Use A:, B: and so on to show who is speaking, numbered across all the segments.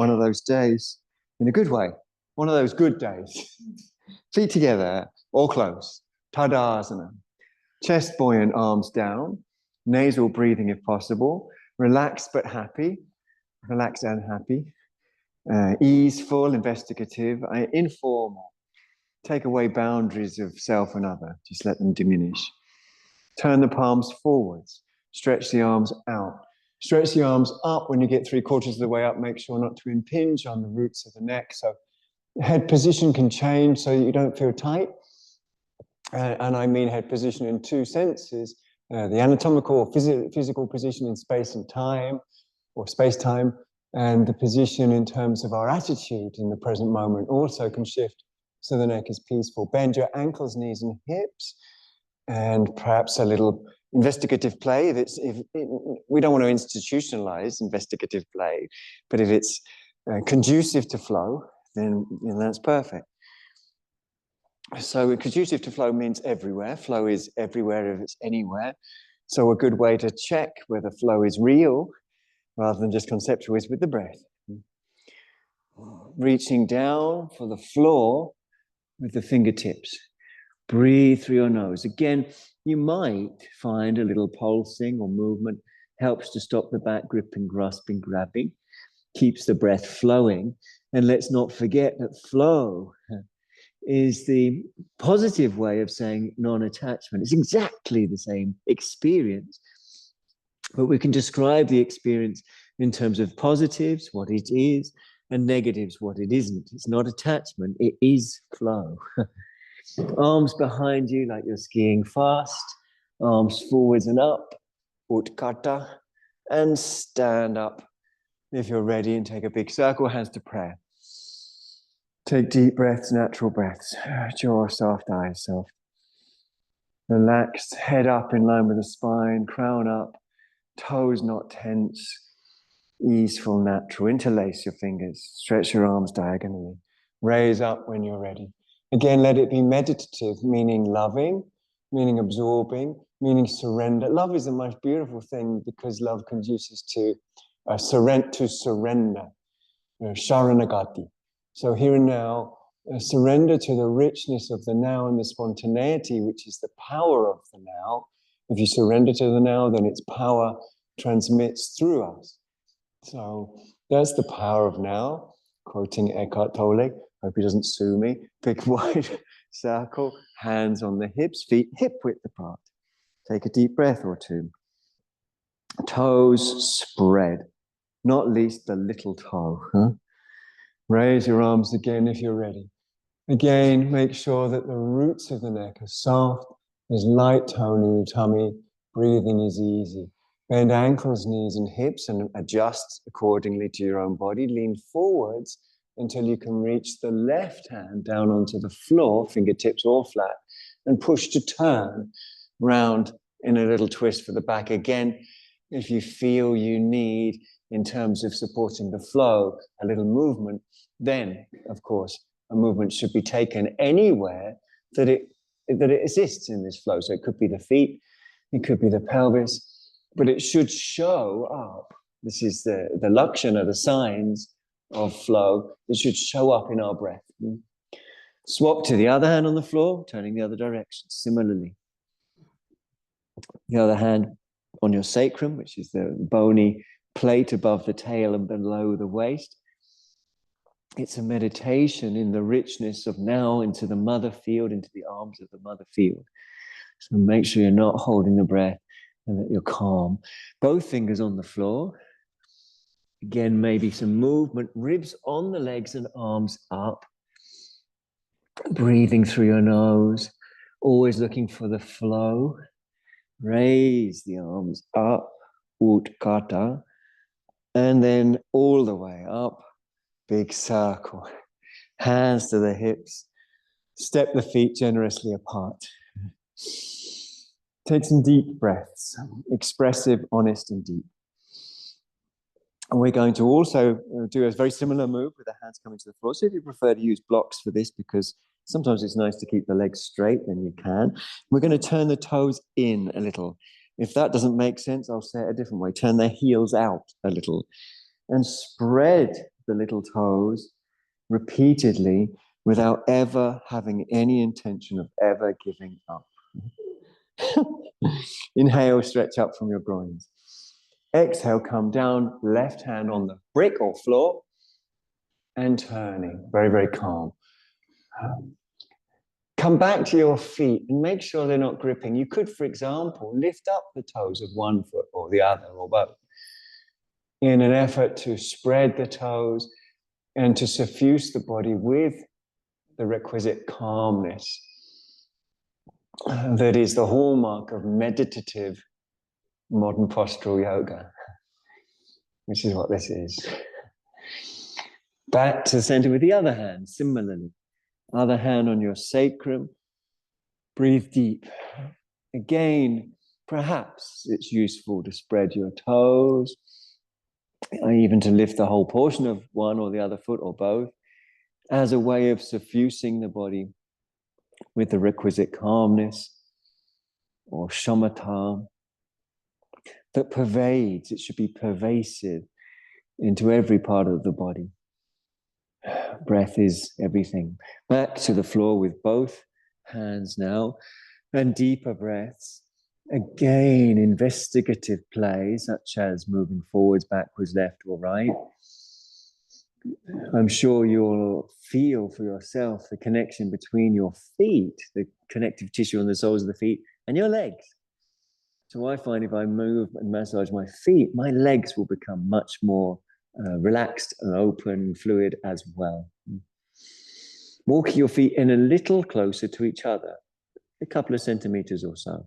A: one of those days, in a good way, one of those good days. Feet together or close, Tadasana. Chest buoyant, arms down, nasal breathing if possible, relaxed but happy, relaxed and happy, easeful, investigative, informal. Take away boundaries of self and other, just let them diminish. Turn the palms forwards, stretch the arms out. Stretch the arms up when you get 3/4 of the way up, make sure not to impinge on the roots of the neck. So head position can change so that you don't feel tight. And I mean head position in two senses, the anatomical or physical position in space and time, or space-time, and the position in terms of our attitude in the present moment also can shift so the neck is peaceful. Bend your ankles, knees, and hips, and perhaps a little investigative play. We don't want to institutionalize investigative play, but if it's conducive to flow, then that's perfect. So conducive to flow means everywhere. Flow is everywhere if it's anywhere. So a good way to check whether flow is real rather than just conceptual is with the breath. Reaching down for the floor with the fingertips. Breathe through your nose. Again, you might find a little pulsing or movement helps to stop the back gripping, grasping, grabbing, keeps the breath flowing. And let's not forget that flow is the positive way of saying non-attachment. It's exactly the same experience, but we can describe the experience in terms of positives, what it is, and negatives, what it isn't. It's not attachment, it is flow. Arms behind you like you're skiing fast, arms forwards and up, Utkatta, and stand up if you're ready and take a big circle, hands to prayer. Take deep breaths, natural breaths. Jaw soft, eyes soft. Relaxed, head up in line with the spine, crown up, toes not tense. Easeful, natural. Interlace your fingers. Stretch your arms diagonally. Raise up when you're ready. Again, let it be meditative, meaning loving, meaning absorbing, meaning surrender. Love is the most beautiful thing because love conduces to surrender, sharanagati. So here and now, surrender to the richness of the now and the spontaneity, which is the power of the now. If you surrender to the now, then its power transmits through us. So that's the power of now. Quoting Eckhart Tolle, hope he doesn't sue me. Big wide circle, hands on the hips, feet hip width apart. Take a deep breath or two. Toes spread, not least the little toe. Raise your arms again if you're ready. Again, make sure that the roots of the neck are soft. There's light tone in your tummy. Breathing is easy. Bend ankles, knees, and hips and adjust accordingly to your own body. Lean forwards until you can reach the left hand down onto the floor, fingertips all flat, and push to turn round in a little twist for the back. Again, if you feel you need, in terms of supporting the flow, a little movement, then, of course, a movement should be taken anywhere that it exists in this flow. So it could be the feet, it could be the pelvis, but it should show up. This is the lakshana, the signs of flow. It should show up in our breath. Swap to the other hand on the floor, turning the other direction. Similarly, the other hand on your sacrum, which is the bony plate above the tail and below the waist. It's a meditation in the richness of now into the mother field, into the arms of the mother field. So make sure you're not holding the breath and that you're calm. Both fingers on the floor. Again, maybe some movement, ribs on the legs and arms up. Breathing through your nose, always looking for the flow. Raise the arms up, Utkatta, and then all the way up, big circle. Hands to the hips, step the feet generously apart. Take some deep breaths, expressive, honest, and deep. And we're going to also do a very similar move with the hands coming to the floor. So if you prefer to use blocks for this, because sometimes it's nice to keep the legs straight, then you can. We're going to turn the toes in a little. If that doesn't make sense, I'll say it a different way. Turn the heels out a little and spread the little toes repeatedly without ever having any intention of ever giving up. Inhale, stretch up from your groins. Exhale, come down, left hand on the brick or floor, and turning, very, very calm. Come back to your feet and make sure they're not gripping. You could, for example, lift up the toes of one foot or the other or both in an effort to spread the toes and to suffuse the body with the requisite calmness that is the hallmark of meditative modern postural yoga, which is what this is. Back to the center with the other hand, similarly. Other hand on your sacrum. Breathe deep. Again, perhaps it's useful to spread your toes, or even to lift the whole portion of one or the other foot or both, as a way of suffusing the body with the requisite calmness or shamatha that pervades. It should be pervasive into every part of the body. Breath is everything. Back to the floor with both hands now, and deeper breaths. Again, investigative play, such as moving forwards, backwards, left or right. I'm sure you'll feel for yourself the connection between your feet, the connective tissue on the soles of the feet, and your legs. So I find if I move and massage my feet, my legs will become much more relaxed and open, fluid as well. Walk your feet in a little closer to each other, a couple of centimeters or so.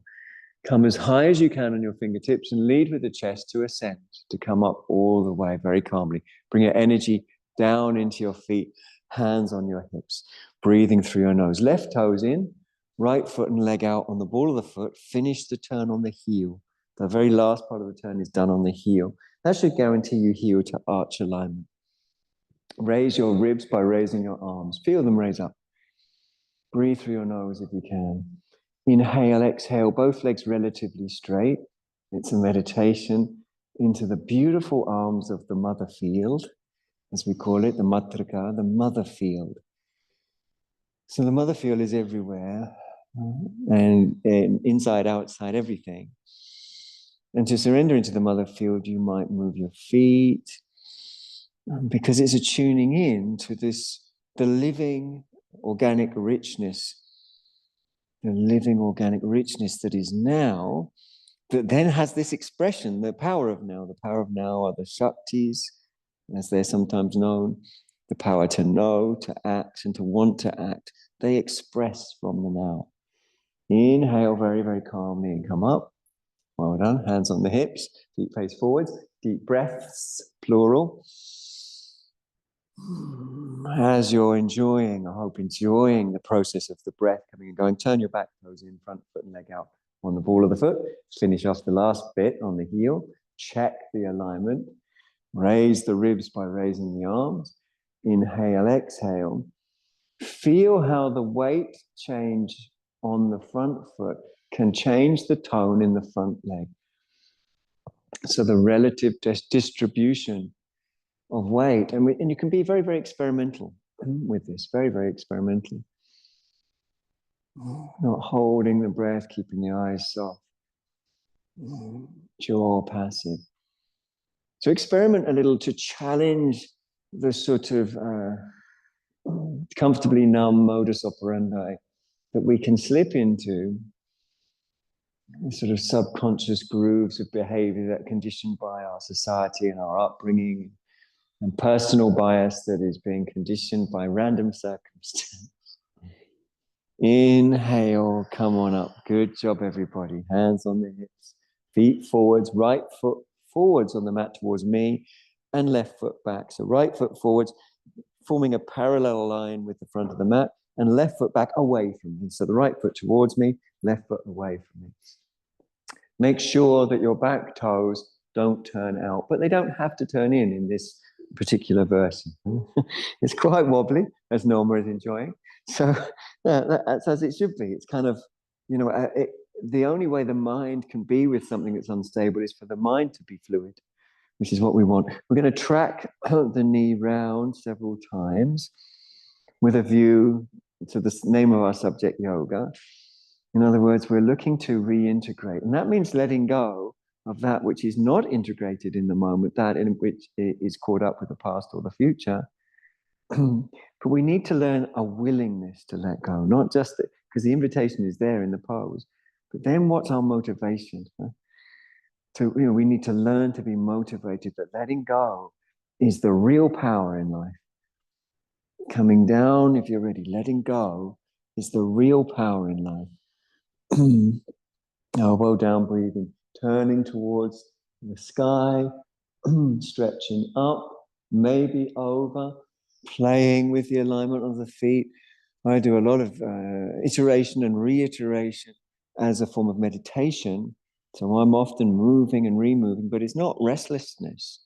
A: Come as high as you can on your fingertips and lead with the chest to ascend, to come up all the way very calmly. Bring your energy down into your feet, hands on your hips, breathing through your nose. Left toes in, right foot and leg out on the ball of the foot. Finish the turn on the heel. The very last part of the turn is done on the heel. That should guarantee you heel to arch alignment. Raise your ribs by raising your arms. Feel them raise up. Breathe through your nose if you can. Inhale, exhale, both legs relatively straight. It's a meditation into the beautiful arms of the mother field, as we call it, the matrika, the mother field. So the mother field is everywhere, and inside, outside, everything. And to surrender into the mother field, you might move your feet, because it's a tuning in to this, the living organic richness, that is now, that then has this expression, the power of now. The power of now are the Shaktis, as they're sometimes known, the power to know, to act, and to want to act. They express from the now. Inhale very, very calmly and come up. Well done. Hands on the hips, feet face forwards. Deep breaths, plural. As you're enjoying, I hope enjoying the process of the breath coming and going, turn your back toes in, front foot and leg out on the ball of the foot. Finish off the last bit on the heel. Check the alignment. Raise the ribs by raising the arms. Inhale, exhale. Feel how the weight change on the front foot can change the tone in the front leg. So the relative distribution of weight, and you can be very, very experimental with this, very, very experimental. Not holding the breath, keeping the eyes soft. Jaw passive. So experiment a little to challenge the sort of comfortably numb modus operandi that we can slip into, sort of subconscious grooves of behavior that are conditioned by our society and our upbringing, and personal bias that is being conditioned by random circumstance. Inhale, come on up. Good job, everybody. Hands on the hips, feet forwards, right foot forwards on the mat towards me, and left foot back. So right foot forwards, forming a parallel line with the front of the mat, and left foot back away from me. So the right foot towards me, left foot away from me. Make sure that your back toes don't turn out, but they don't have to turn in this particular version. It's quite wobbly, as Norma is enjoying. So that's as it should be. It's kind of, the only way the mind can be with something that's unstable is for the mind to be fluid. which is what we want. We're going to track the knee round several times with a view to the name of our subject, yoga. In other words, we're looking to reintegrate. And that means letting go of that which is not integrated in the moment, that in which is caught up with the past or the future. But we need to learn a willingness to let go, not just that, because the invitation is there in the pose. But then what's our motivation? We need to learn to be motivated that letting go is the real power in life. Coming down, if you're ready, letting go is the real power in life. Elbow down, breathing, turning towards the sky, stretching up, maybe over, playing with the alignment of the feet. I do a lot of iteration and reiteration as a form of meditation. So I'm often moving and removing, but it's not restlessness.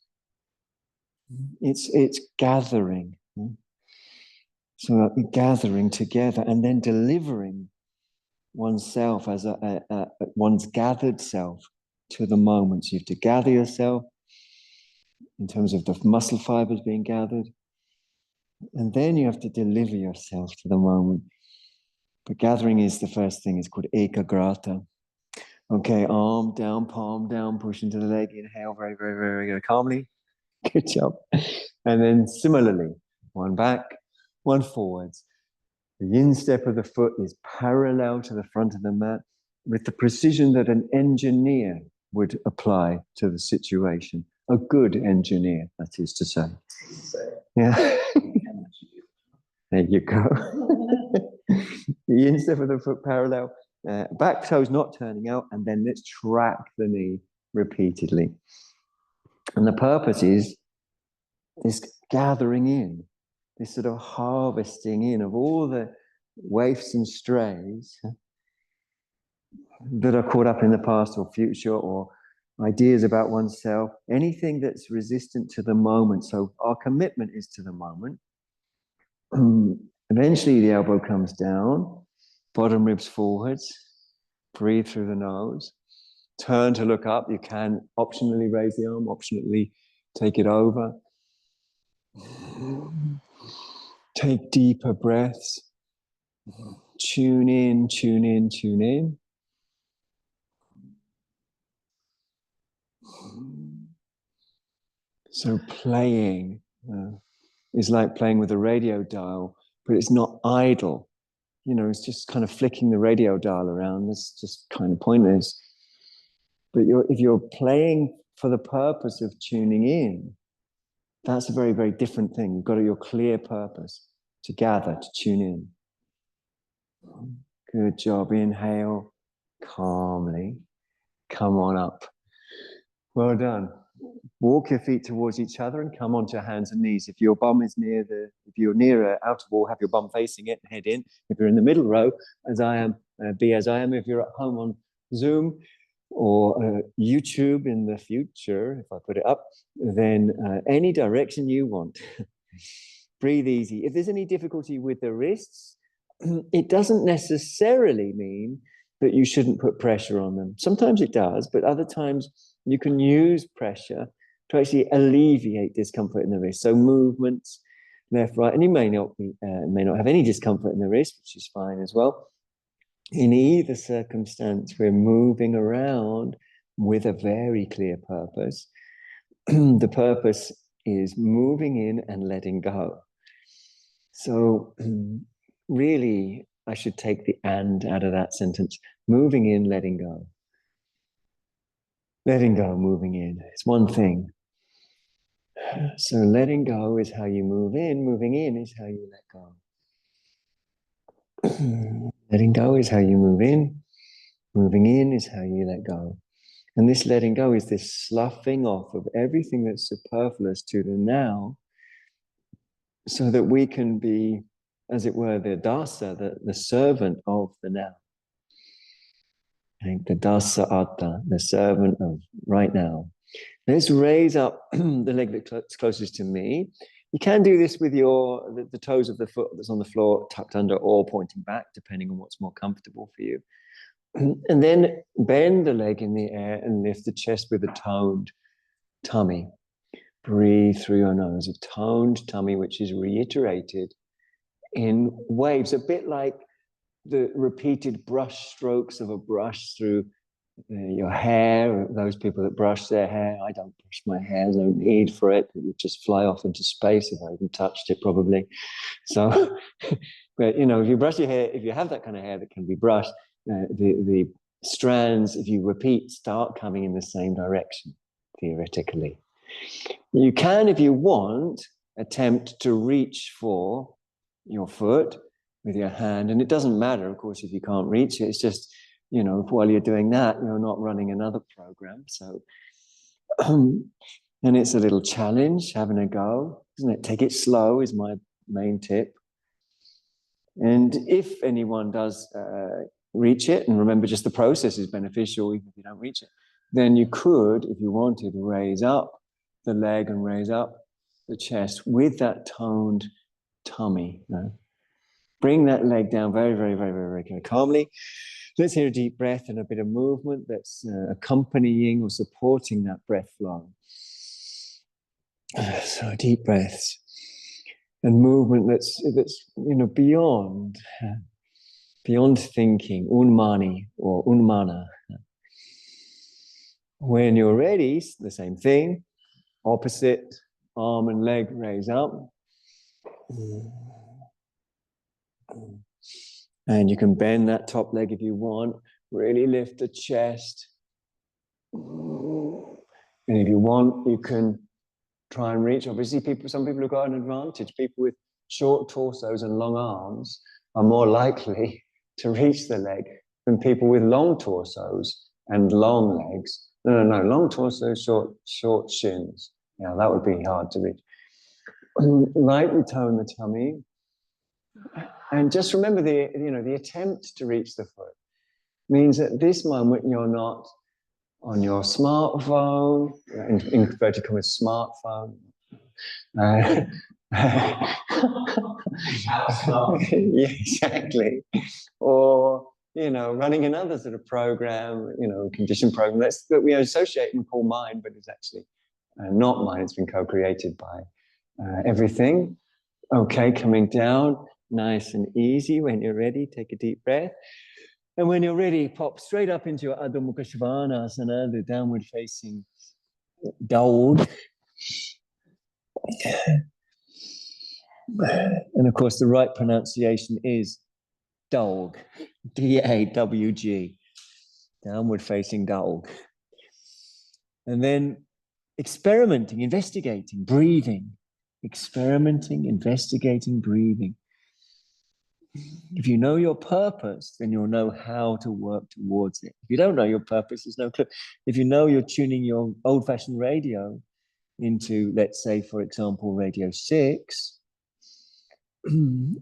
A: It's gathering. So gathering together and then delivering oneself as one's gathered self to the moment. So you have to gather yourself in terms of the muscle fibers being gathered. And then you have to deliver yourself to the moment. But gathering is the first thing. It's called ekagrata. Okay, arm down, palm down, push into the leg. Inhale, very, very, very, very calmly. Good job. And then similarly, one back, one forwards. The instep of the foot is parallel to the front of the mat with the precision that an engineer would apply to the situation. A good engineer, that is to say. Yeah. There you go. The instep of the foot parallel, back toes not turning out, and then let's track the knee repeatedly. And the purpose is this gathering in, this sort of harvesting in of all the waifs and strays that are caught up in the past or future or ideas about oneself, anything that's resistant to the moment. So our commitment is to the moment. Eventually the elbow comes down, bottom ribs forwards, breathe through the nose, turn to look up. You can optionally raise the arm, optionally take it over. Take deeper breaths. Tune in, tune in, tune in. So playing is like playing with a radio dial, but it's not idle. It's just kind of flicking the radio dial around. It's just kind of pointless. But if you're playing for the purpose of tuning in, that's a very, very different thing. You've got your clear purpose to gather, to tune in. Good job. Inhale calmly. Come on up. Well done. Walk your feet towards each other and come onto your hands and knees. If your bum is if you're near an outer wall, have your bum facing it, head in. If you're in the middle row, as I am, be as I am. If you're at home on Zoom or YouTube in the future, if I put it up, then any direction you want. Breathe easy. If there's any difficulty with the wrists, it doesn't necessarily mean that you shouldn't put pressure on them. Sometimes it does, but other times you can use pressure to actually alleviate discomfort in the wrist. So movements, left, right, and you may not have any discomfort in the wrist, which is fine as well. In either circumstance, we're moving around with a very clear purpose. The purpose is moving in and letting go. So really, I should take the "and" out of that sentence. Moving in, letting go. Letting go, moving in. It's one thing. So letting go is how you move in. Moving in is how you let go. Letting go is how you move in. Moving in is how you let go. And this letting go is this sloughing off of everything that's superfluous to the now, so that we can be, as it were, the dasa, the servant of the now. The dasa atta, the servant of right now. Let's raise up the leg that's closest to me. You can do this with the toes of the foot that's on the floor tucked under or pointing back, depending on what's more comfortable for you. And then bend the leg in the air and lift the chest with a toned tummy. Breathe through your nose, a toned tummy which is reiterated in waves, a bit like the repeated brush strokes of a brush through your hair. Those people that brush their hair, I don't brush my hair, no need for it. It would just fly off into space if I even touched it, probably. So, but you know, if you brush your hair, if you have that kind of hair that can be brushed, the strands, if you repeat, start coming in the same direction, theoretically. You can, if you want, attempt to reach for your foot with your hand, and it doesn't matter, of course, if you can't reach it. It's just, you know, while you're doing that, you're not running another program. So, and it's a little challenge, having a go, isn't it? Take it slow is my main tip. And if anyone does reach it, and remember, just the process is beneficial, even if you don't reach it, then you could, if you wanted, raise up the leg and raise up the chest with that toned tummy. You know? Bring that leg down very, very, very, very, very calmly. Let's hear a deep breath and a bit of movement that's accompanying or supporting that breath flow. So deep breaths and movement that's you know, beyond thinking, unmani or unmana. When you're ready, the same thing, opposite arm and leg raise up. And you can bend that top leg if you want, really lift the chest. And if you want, you can try and reach. Obviously, some people have got an advantage. People with short torsos and long arms are more likely to reach the leg than people with long torsos and long legs. No, long torsos, short shins. Yeah, that would be hard to reach. Lightly tone the tummy. And just remember the attempt to reach the foot means at this moment you're not on your smartphone, in inverted commas, smartphone. Yeah, exactly. Or, you know, running another sort of program, you know, condition program that we associate and call mine, but it's actually not mine. It's been co-created by everything. Okay, coming down, nice and easy. When you're ready, take a deep breath. And when you're ready, pop straight up into your Adho Mukha Svanasana, the downward facing dog. And of course, the right pronunciation is dog, D-A-W-G, downward facing dog. And then experimenting, investigating, breathing, experimenting, investigating, breathing. If you know your purpose, then you'll know how to work towards it. If you don't know your purpose, there's no clue. If you know you're tuning your old-fashioned radio into, let's say, for example, radio 6,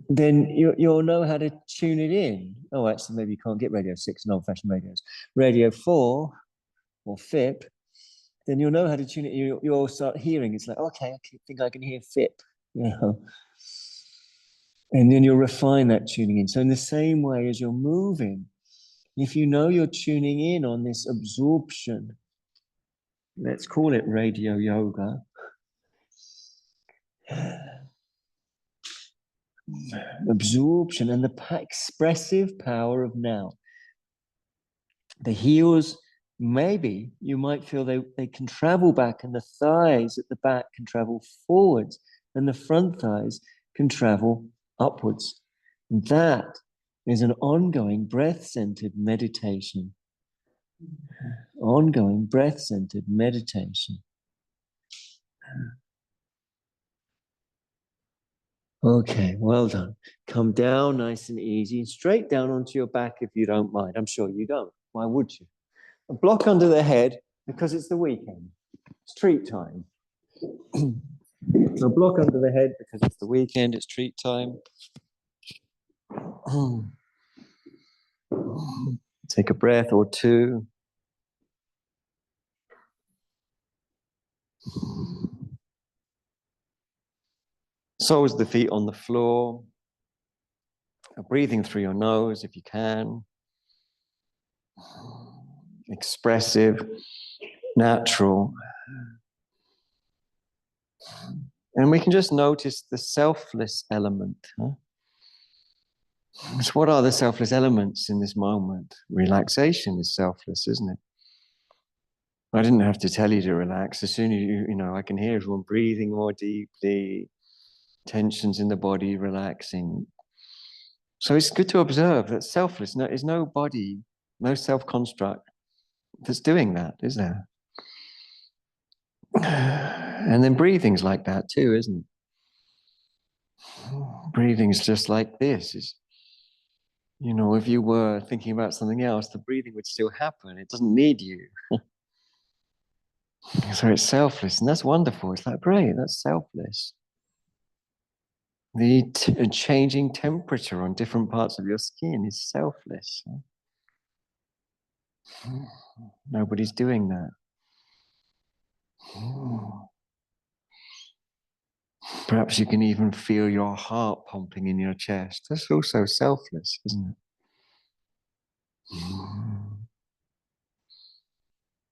A: then you'll know how to tune it in. Oh, actually, maybe you can't get radio 6 in old-fashioned radios. Radio 4 or FIP, then you'll know how to tune it. You'll start hearing. It's like, okay, I think I can hear FIP, you know. And then you'll refine that tuning in. So in the same way as you're moving, if you know you're tuning in on this absorption, let's call it radio yoga, absorption and the expressive power of now. The heels, maybe you might feel they can travel back, and the thighs at the back can travel forwards, and the front thighs can travel upwards. And that is an ongoing breath-centered meditation. Ongoing breath-centered meditation. Okay, well done. Come down nice and easy, straight down onto your back if you don't mind. I'm sure you don't. Why would you? A block under the head because it's the weekend. It's treat time. A block under the head because it's the weekend. It's treat time. Take a breath or two. Soles of the feet on the floor. Breathing through your nose if you can. Expressive, natural. And we can just notice the selfless element. Huh? So what are the selfless elements in this moment? Relaxation is selfless, isn't it? I didn't have to tell you to relax. As soon as I can hear everyone breathing more deeply, tensions in the body relaxing. So it's good to observe that selfless is no body, no self-construct that's doing that, is there? And then breathing's like that too, isn't it? Breathing's just like this. If you were thinking about something else, the breathing would still happen. It doesn't need you. So it's selfless, and that's wonderful. It's like, great, that's selfless. The changing temperature on different parts of your skin is selfless. Nobody's doing that. Perhaps you can even feel your heart pumping in your chest. That's also selfless, isn't it?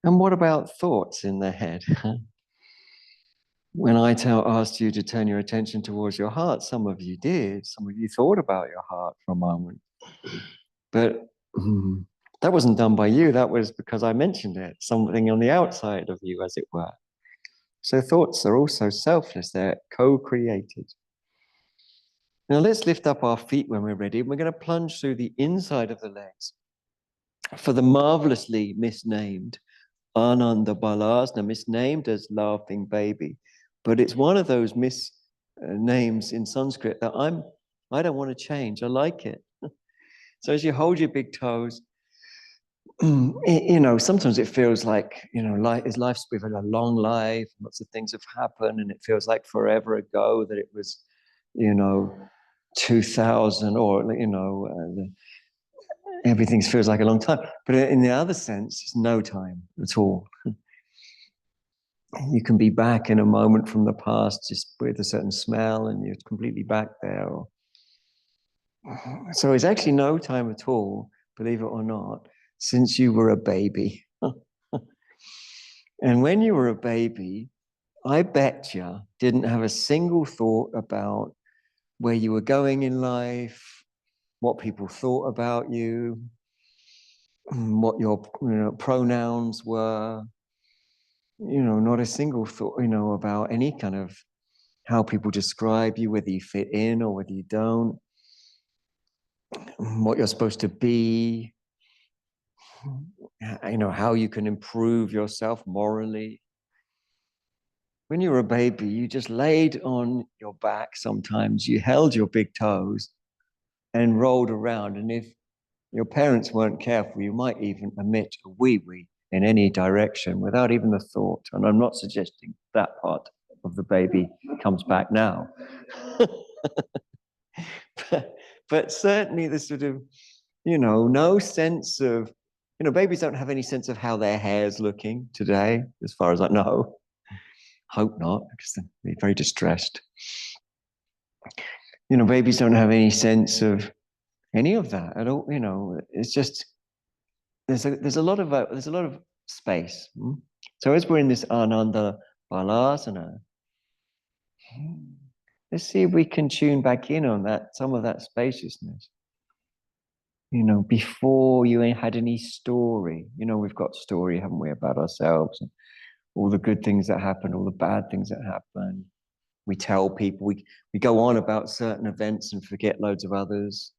A: And what about thoughts in the head? When I asked you to turn your attention towards your heart, some of you did. Some of you thought about your heart for a moment. But that wasn't done by you. That was because I mentioned it, something on the outside of you, as it were. So thoughts are also selfless. They're co-created. Now let's lift up our feet when we're ready. We're going to plunge through the inside of the legs for the marvelously misnamed Ananda Balasana, misnamed as laughing baby. But it's one of those names in Sanskrit that I don't want to change. I like it. So as you hold your big toes, sometimes it feels like, life's we've had a long life, lots of things have happened, and it feels like forever ago that it was, 2000 or, everything feels like a long time. But in the other sense, it's no time at all. You can be back in a moment from the past just with a certain smell and you're completely back there. So it's actually no time at all, believe it or not, since you were a baby. And when you were a baby, I bet you didn't have a single thought about where you were going in life, what people thought about you, what your pronouns were. Not a single thought, about any kind of how people describe you, whether you fit in or whether you don't, what you're supposed to be, how you can improve yourself morally. When you were a baby, you just laid on your back sometimes, you held your big toes and rolled around. And if your parents weren't careful, you might even emit a wee-wee in any direction without even a thought. And I'm not suggesting that part of the baby comes back now. but certainly the sort of, no sense of, babies don't have any sense of how their hair's looking today, as far as I know. Hope not, because they're very distressed. Babies don't have any sense of any of that at all. It's just there's a lot of space. So as we're in this Ananda Balasana, let's see if we can tune back in on that, some of that spaciousness. Before you had any story, we've got story, haven't we, about ourselves and all the good things that happen, all the bad things that happen. We tell people, we go on about certain events and forget loads of others.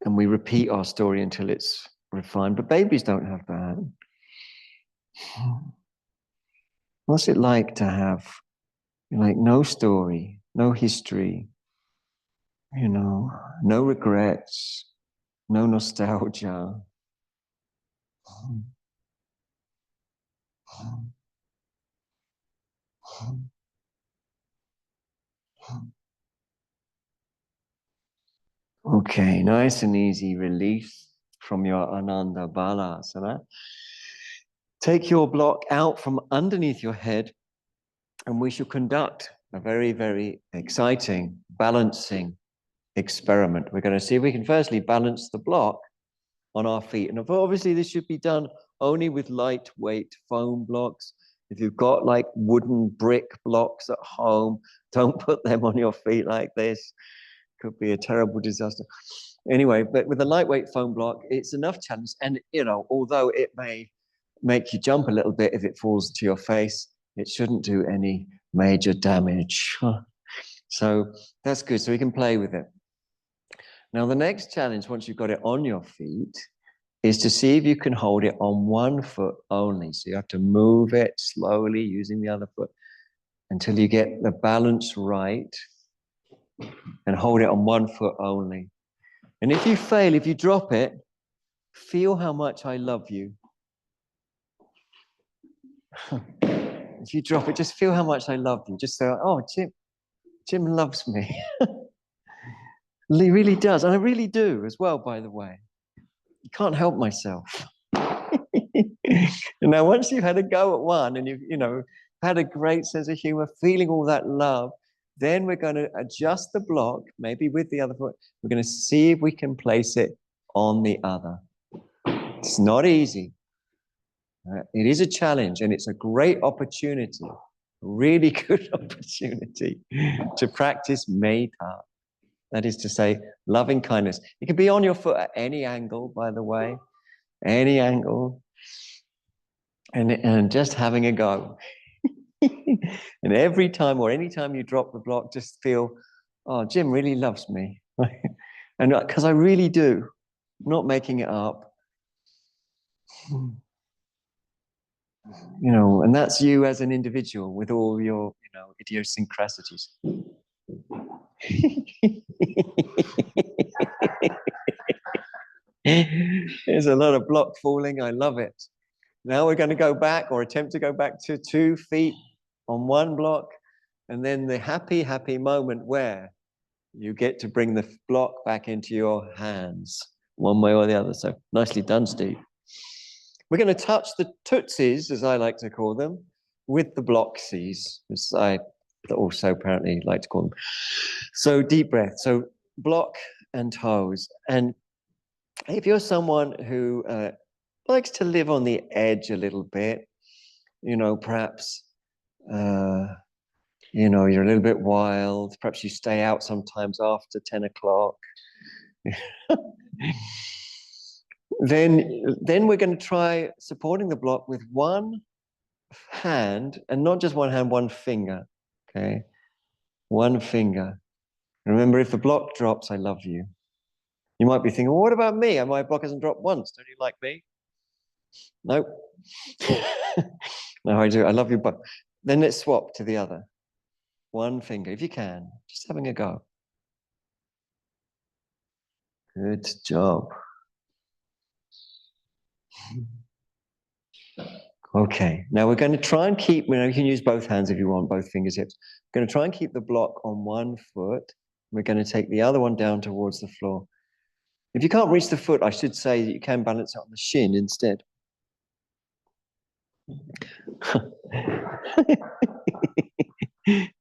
A: And we repeat our story until it's refined. But babies don't have that. What's it like to have, no story, no history, no regrets, no nostalgia? Okay, nice and easy release from your Ananda Balasana. Take your block out from underneath your head, and we shall conduct a very, very exciting balancing experiment. We're going to see if we can firstly balance the block on our feet. And obviously this should be done only with lightweight foam blocks. If you've got like wooden brick blocks at home, don't put them on your feet like this. Could be a terrible disaster. Anyway, but with a lightweight foam block, it's enough challenge. And, although it may make you jump a little bit if it falls to your face, it shouldn't do any major damage. So that's good. So we can play with it. Now, the next challenge, once you've got it on your feet, is to see if you can hold it on one foot only. So you have to move it slowly using the other foot until you get the balance right and hold it on one foot only. And if you fail, if you drop it, feel how much I love you. If you drop it, just feel how much I love you. Just say, oh, Jim loves me. He really does. And I really do as well, by the way. I can't help myself. And now, once you've had a go at one and you've, had a great sense of humor, feeling all that love, then we're going to adjust the block, maybe with the other foot. We're going to see if we can place it on the other. It's not easy. It is a challenge, and it's a great opportunity, a really good opportunity to practice metta. That is to say, loving kindness. It can be on your foot at any angle, by the way, any angle, and just having a go. And every time or anytime you drop the block, just feel, oh, Jim really loves me. And because I really do, not making it up. And that's you as an individual with all your, idiosyncrasies. There's a lot of block falling. I love it. Now we're going to go back, or attempt to go back, to 2 feet on one block, and then the happy, happy moment where you get to bring the block back into your hands, one way or the other. So nicely done, Steve. We're going to touch the tootsies, as I like to call them, with the blocksies, as I also apparently like to call them. So deep breath. So block and toes. And if you're someone who likes to live on the edge a little bit, perhaps, you're a little bit wild. Perhaps you stay out sometimes after 10 o'clock. Then we're going to try supporting the block with one hand, and not just one hand, one finger. Okay, one finger. Remember, if the block drops, I love you. You might be thinking, well, what about me? My block hasn't dropped once. Don't you like me? Nope. No, I do. I love you, but then let's swap to the other. One finger, if you can. Just having a go. Good job. Okay, now we're going to try and keep, you can use both hands if you want, both fingertips. We're going to try and keep the block on one foot. We're going to take the other one down towards the floor. If you can't reach the foot, I should say that you can balance it on the shin instead.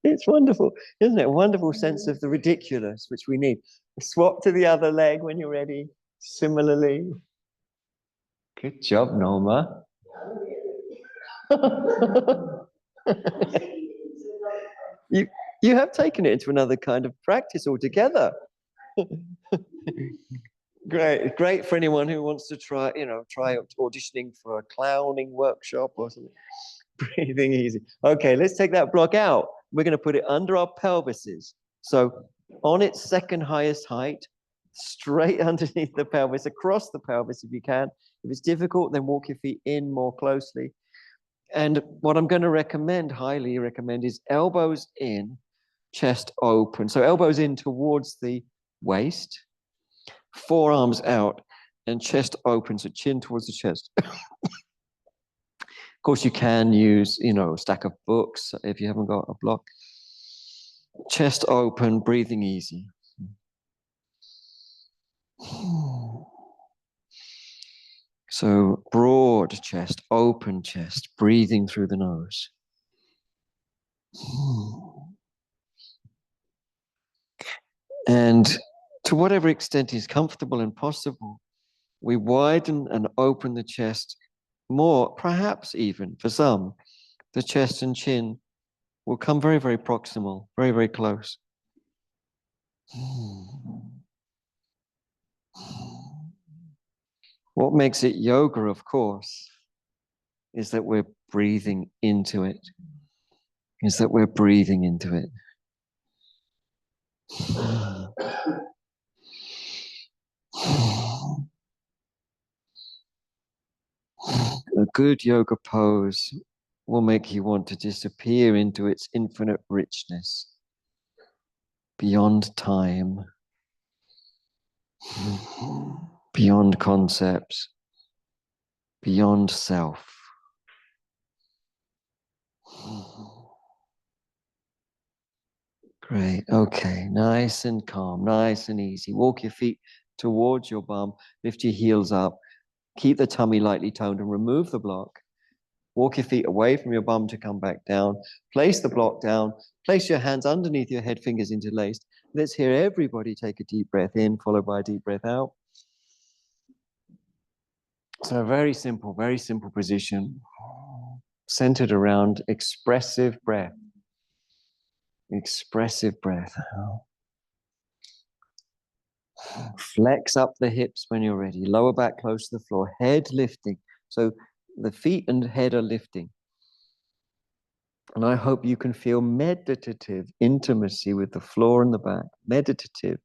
A: It's wonderful, isn't it? A wonderful sense of the ridiculous, which we need. Swap to the other leg when you're ready. Similarly. Good job, Norma. You have taken it into another kind of practice altogether. Great for anyone who wants to try auditioning for a clowning workshop or something. Breathing easy. Okay, let's take that block out. We're going to put it under our pelvises. So on its second highest height, straight underneath the pelvis, across the pelvis if you can. If it's difficult, then walk your feet in more closely. And what I'm going to recommend, highly recommend, is elbows in, chest open. So elbows in towards the waist, forearms out, and chest open, so chin towards the chest. Of course, you can use, a stack of books if you haven't got a block. Chest open, breathing easy. So broad chest, open chest, breathing through the nose. And to whatever extent is comfortable and possible, we widen and open the chest more, perhaps even for some,
B: the chest and chin will come very, very proximal, very, very close. What makes it yoga, of course, is that we're breathing into it. Is that we're breathing into it. A good yoga pose will make you want to disappear into its infinite richness, beyond time, beyond concepts, beyond self. Great. Okay. Nice and calm, nice and easy. Walk your feet towards your bum, lift your heels up, keep the tummy lightly toned and remove the block. Walk your feet away from your bum to come back down. Place the block down. Place your hands underneath your head, fingers interlaced. Let's hear everybody take a deep breath in, followed by a deep breath out. So a very simple position, centered around expressive breath. Expressive breath. Flex up the hips when you're ready. Lower back close to the floor. Head lifting. So the feet and head are lifting. And I hope you can feel meditative intimacy with the floor and the back. Meditative.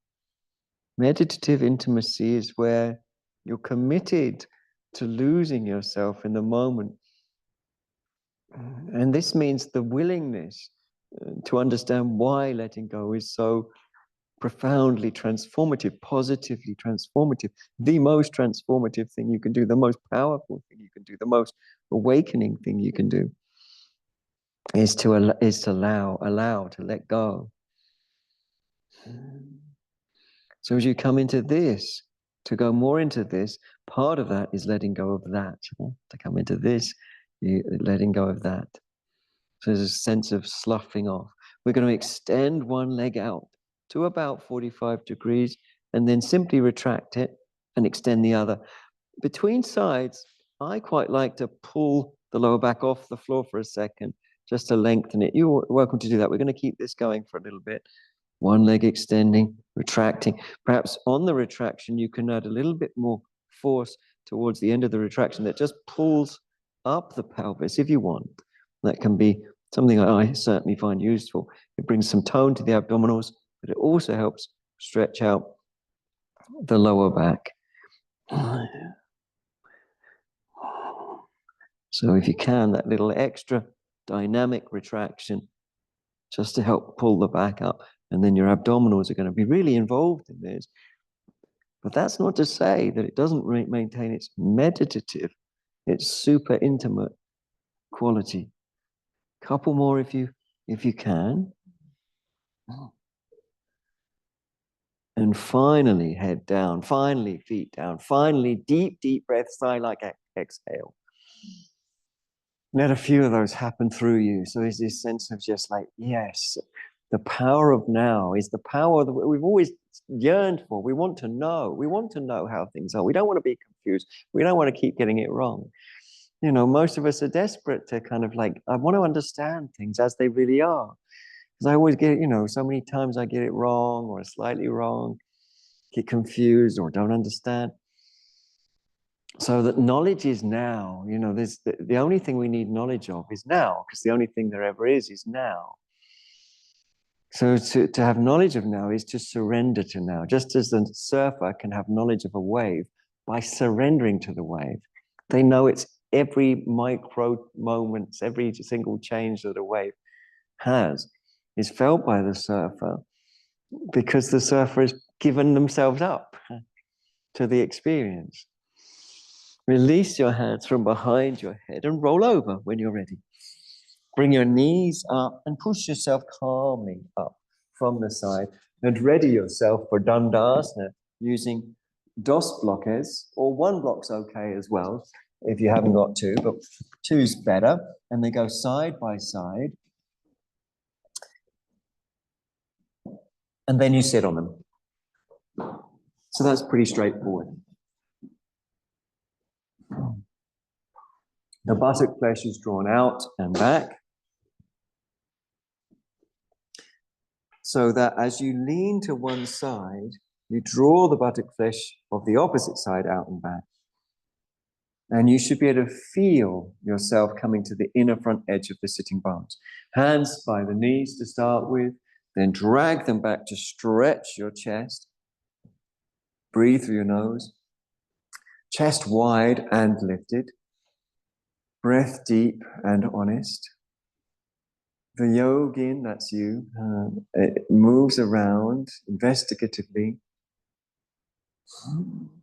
B: Meditative intimacy is where you're committed to losing yourself in the moment. And this means the willingness to understand why letting go is so profoundly transformative, positively transformative, the most transformative thing you can do, the most powerful thing you can do, the most awakening thing you can do. Is to allow to let go. So as you come into this, to go more into this, part of that is letting go of that. To come into this, letting go of that. So there's a sense of sloughing off. We're going to extend one leg out to about 45 degrees and then simply retract it and extend the other. Between sides, I quite like to pull the lower back off the floor for a second, just to lengthen it. You're welcome to do that. We're going to keep this going for a little bit. One leg extending, retracting. Perhaps on the retraction, you can add a little bit more force towards the end of the retraction that just pulls up the pelvis if you want. That can be something I certainly find useful. It brings some tone to the abdominals, but it also helps stretch out the lower back. So if you can, that little extra dynamic retraction just to help pull the back up, and then your abdominals are going to be really involved in this. But that's not to say that it doesn't maintain its meditative, its super intimate quality. Couple more if you can. And finally, head down, finally, feet down, finally, deep, deep breath, sigh like exhale. Let a few of those happen through you. So there's this sense of just like, yes, the power of now is the power that we've always yearned for. We want to know. We want to know how things are. We don't want to be confused. We don't want to keep getting it wrong. You know, most of us are desperate to kind of like, I want to understand things as they really are. Because I always get, so many times I get it wrong or slightly wrong, get confused or don't understand. So that knowledge is now, there's the only thing we need knowledge of is now, because the only thing there ever is now. So to have knowledge of now is to surrender to now. Just as the surfer can have knowledge of a wave by surrendering to the wave. They know it's every micro moments, every single change that a wave has is felt by the surfer because the surfer has given themselves up to the experience. Release your hands from behind your head and roll over when you're ready. Bring your knees up and push yourself calmly up from the side and ready yourself for Dandasana using dos bloques, or one block's okay as well if you haven't got two, but two's better. And they go side by side. And then you sit on them. So that's pretty straightforward. The buttock flesh is drawn out and back. so that as you lean to one side, you draw the buttock flesh of the opposite side out and back. And you should be able to feel yourself coming to the inner front edge of the sitting bones. Hands by the knees to start with, then drag them back to stretch your chest. Breathe through your nose. Chest wide and lifted. Breath deep and honest. The yogin, that's you, it moves around investigatively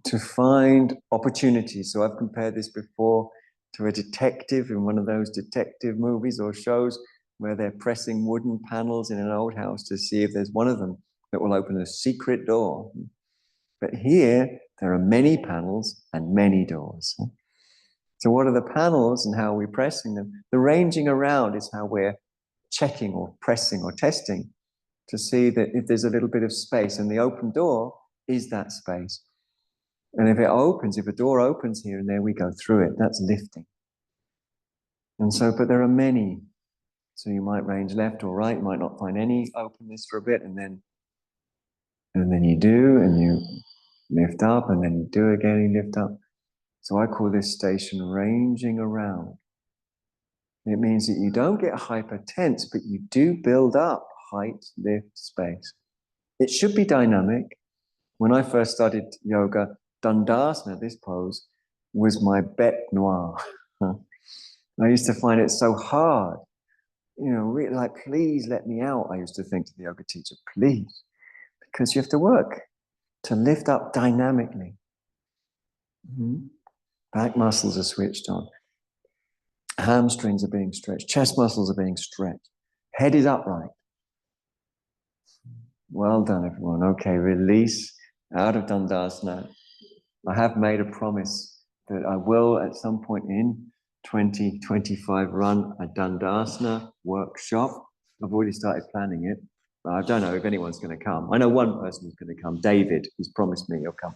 B: to find opportunities. So I've compared this before to a detective in one of those detective movies or shows where they're pressing wooden panels in an old house to see if there's one of them that will open a secret door. But here, there are many panels and many doors. So what are the panels and how are we pressing them? The ranging around is how we're checking or pressing or testing to see that if there's a little bit of space, and the open door is that space. And if it opens, if a door opens here and there, we go through it. That's lifting. And so, but there are many. So you might range left or right, you might not find any openness for a bit, and then you do, and you lift up, and then you do again, you lift up. So I call this station ranging around. It means that you don't get hyper tense, but you do build up height, lift, space. It should be dynamic. When I first started yoga, Dandasana, this pose, was my bête noire. I used to find it so hard. You know, really, like, please let me out, I used to think to the yoga teacher, please. Because you have to work to lift up dynamically. Mm-hmm. Back muscles are switched on. Hamstrings are being stretched. Chest muscles are being stretched. Head is upright. Well done, everyone. Okay, release out of Dandasana. I have made a promise that I will, at some point in 2025, run a Dandasana workshop. I've already started planning it, but I don't know if anyone's going to come. I know one person who's going to come, David, who's promised me he'll come.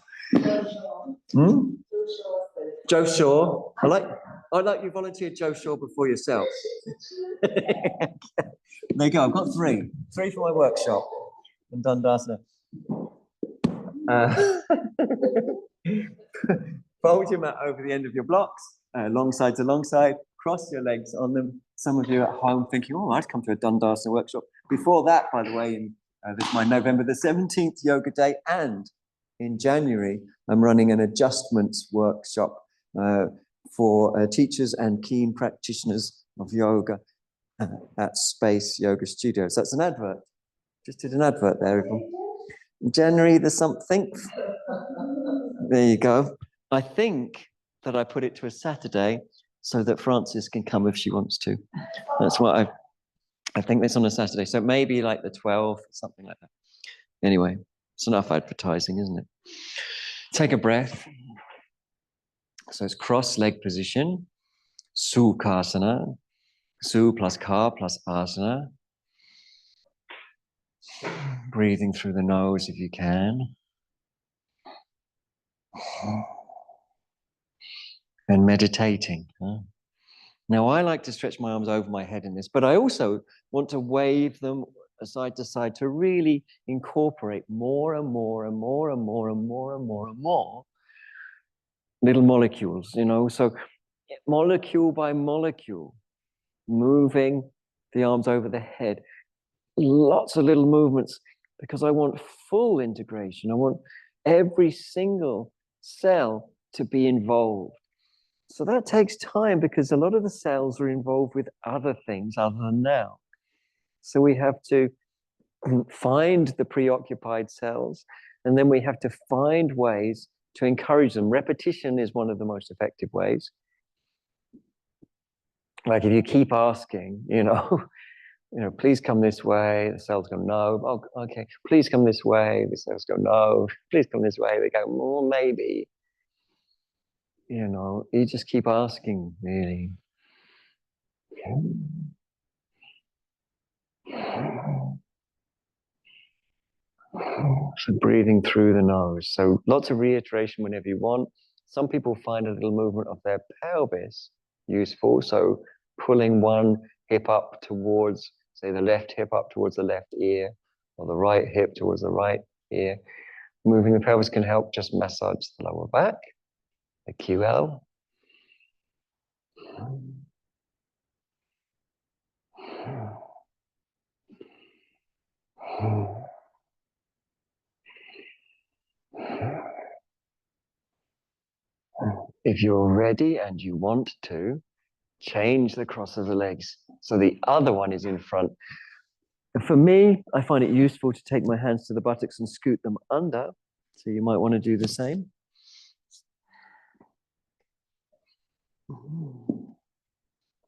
B: Joe Shaw. I like you volunteered Joe Shaw before yourself. There you go. I've got three for my workshop in Dandasana. Fold your mat over the end of your blocks, long side to long side, cross your legs on them. Some of you at home thinking, oh, I'd come to a Dandasana workshop. Before that, by the way, this is my November the 17th yoga day, and in January, I'm running an adjustments workshop for teachers and keen practitioners of yoga at Space Yoga Studios. That's an advert. Just did an advert there, everyone. January the something. There you go. I think that I put it to a Saturday so that Frances can come if she wants to. That's what I think that's on a Saturday. So maybe like the 12th, something like that. Anyway, it's enough advertising, isn't it? Take a breath. So it's cross-leg position. Sukhasana. Su plus ka plus asana. Breathing through the nose if you can. And meditating. Now, I like to stretch my arms over my head in this, but I also want to wave them side to side to really incorporate more and more and more and more and more and more and more little molecules, you know, so molecule by molecule, moving the arms over the head, lots of little movements, because I want full integration. I want every single cell to be involved. So that takes time because a lot of the cells are involved with other things other than now. So we have to find the preoccupied cells, and then we have to find ways to encourage them. Repetition is one of the most effective ways. Like if you keep asking, you know, please come this way, the cells go no. Oh, okay, please come this way, the cells go no. Please come this way, they go, well, maybe. You know, you just keep asking, really. So breathing through the nose. So lots of reiteration whenever you want. Some people find a little movement of their pelvis useful. So pulling one hip up towards, say, the left hip up towards the left ear, or the right hip towards the right ear. Moving the pelvis can help just massage the lower back, the QL. If you're ready and you want to, change the cross of the legs so the other one is in front. And for me, I find it useful to take my hands to the buttocks and scoot them under. So you might want to do the same.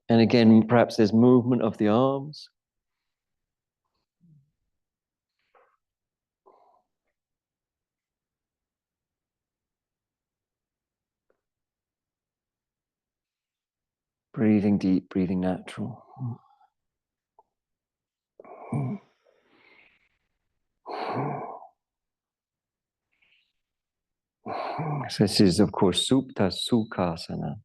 B: And again, perhaps there's movement of the arms. Breathing deep, breathing natural. So this is, of course, Supta Sukhasana.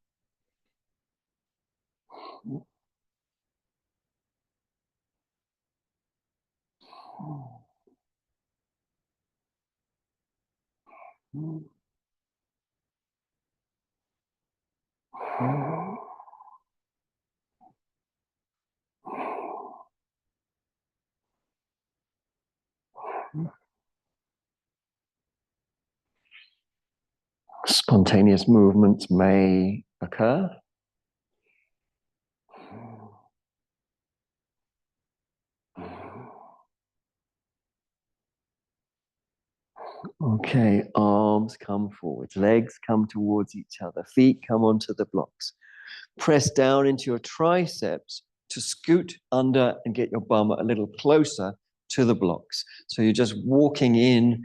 B: Spontaneous movements may occur. Okay, arms come forward, legs come towards each other, feet come onto the blocks. Press down into your triceps to scoot under and get your bum a little closer to the blocks. So you're just walking in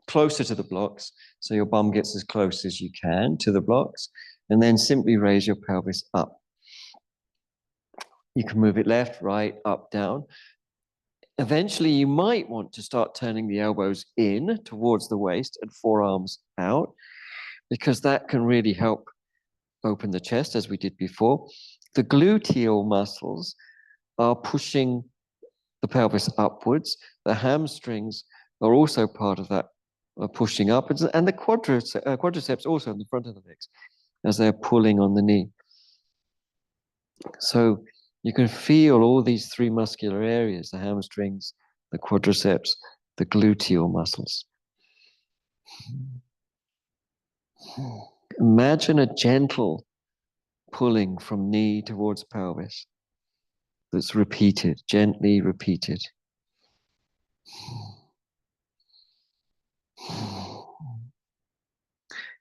B: closer to the blocks, so your bum gets as close as you can to the blocks, and then simply raise your pelvis up. You can move it left, right, up, down. Eventually, you might want to start turning the elbows in towards the waist and forearms out, because that can really help open the chest, as we did before. The gluteal muscles are pushing the pelvis upwards. The hamstrings are also part of that, pushing upwards, and the quadriceps also in the front of the legs as they're pulling on the knee. So you can feel all these three muscular areas: the hamstrings, the quadriceps, the gluteal muscles. Imagine a gentle pulling from knee towards pelvis that's repeated, gently repeated.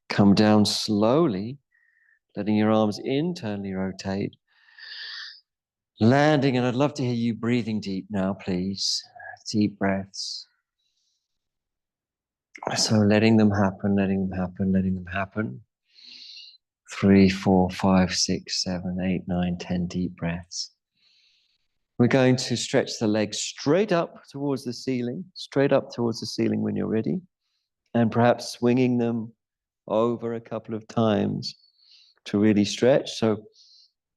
B: Come down slowly, letting your arms internally rotate. Landing, and I'd love to hear you breathing deep now, please. Deep breaths. So letting them happen, letting them happen, letting them happen. 3, 4, 5, 6, 7, 8, 9, 10 deep breaths. We're going to stretch the legs straight up towards the ceiling, straight up towards the ceiling when you're ready, and perhaps swinging them over a couple of times to really stretch. So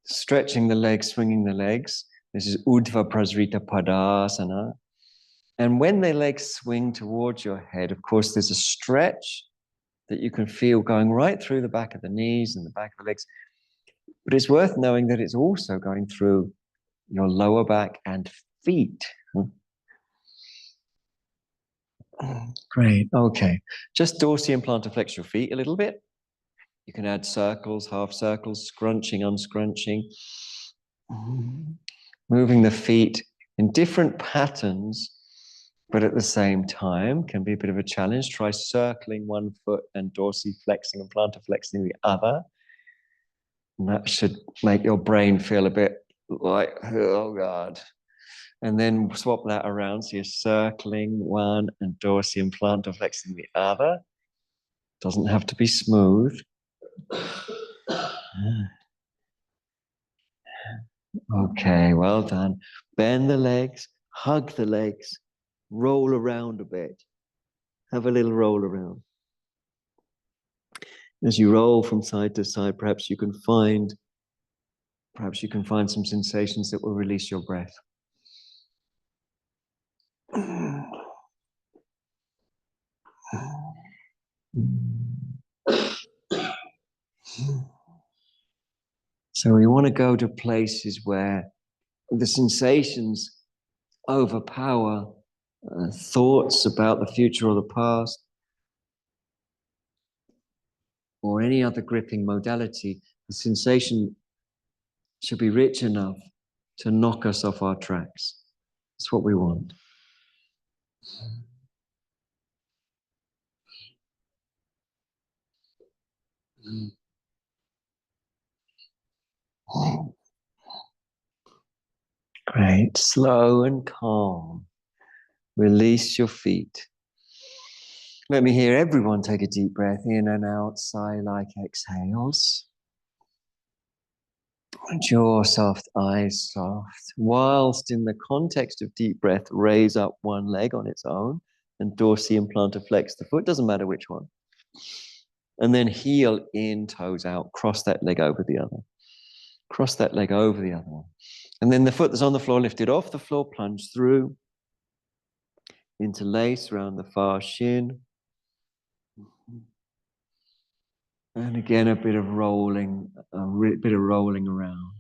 B: stretching the legs, swinging the legs. This is Urdhva Prasrita Padasana. And when the legs swing towards your head, of course, there's a stretch that you can feel going right through the back of the knees and the back of the legs. But it's worth knowing that it's also going through your lower back and feet. Great. Okay. Just dorsey and plantar flex your feet a little bit. You can add circles, half circles, scrunching, unscrunching. Moving the feet in different patterns, but at the same time can be a bit of a challenge. Try circling one foot and dorsey flexing and plantar flexing the other. And that should make your brain feel a bit like, oh God. And then swap that around. So you're circling one and dorsey and plantar flexing the other. Doesn't have to be smooth. Okay, well done. Bend the legs, hug the legs, roll around a bit. Have a little roll around. As you roll from side to side, perhaps you can find some sensations that will release your breath. So we want to go to places where the sensations overpower thoughts about the future or the past, or any other gripping modality. The sensation should be rich enough to knock us off our tracks. That's what we want. Great. Slow and calm. Release your feet. Let me hear everyone take a deep breath in and out, sigh like exhales. Jaw soft, eyes soft. Whilst in the context of deep breath, raise up one leg on its own and dorsii and plantar flex the foot, doesn't matter which one. And then heel in, toes out, cross that leg over the other. Cross that leg over the other one. And then the foot that's on the floor, lifted off the floor, plunge through, interlace around the far shin. And again, a bit of rolling around.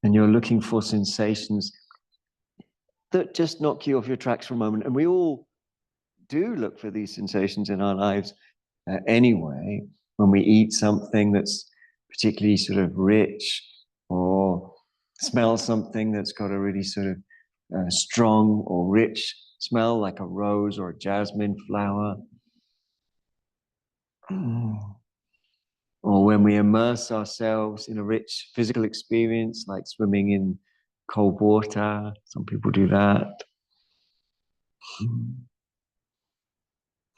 B: And you're looking for sensations that just knock you off your tracks for a moment. And we all do look for these sensations in our lives anyway, when we eat something that's particularly sort of rich, or smell something that's got a really sort of strong or rich smell, like a rose or a jasmine flower. Or when we immerse ourselves in a rich physical experience, like swimming in cold water. Some people do that.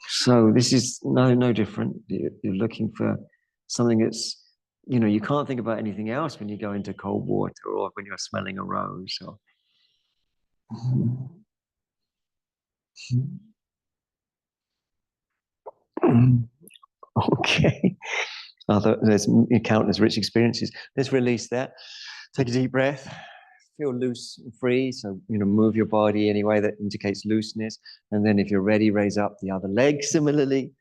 B: So this is no different. You're looking for something that's, you can't think about anything else when you go into cold water or when you're smelling a rose. Or... Okay. There's countless rich experiences. Let's release that. Take a deep breath. Feel loose and free. So, move your body any way that indicates looseness. And then if you're ready, raise up the other leg similarly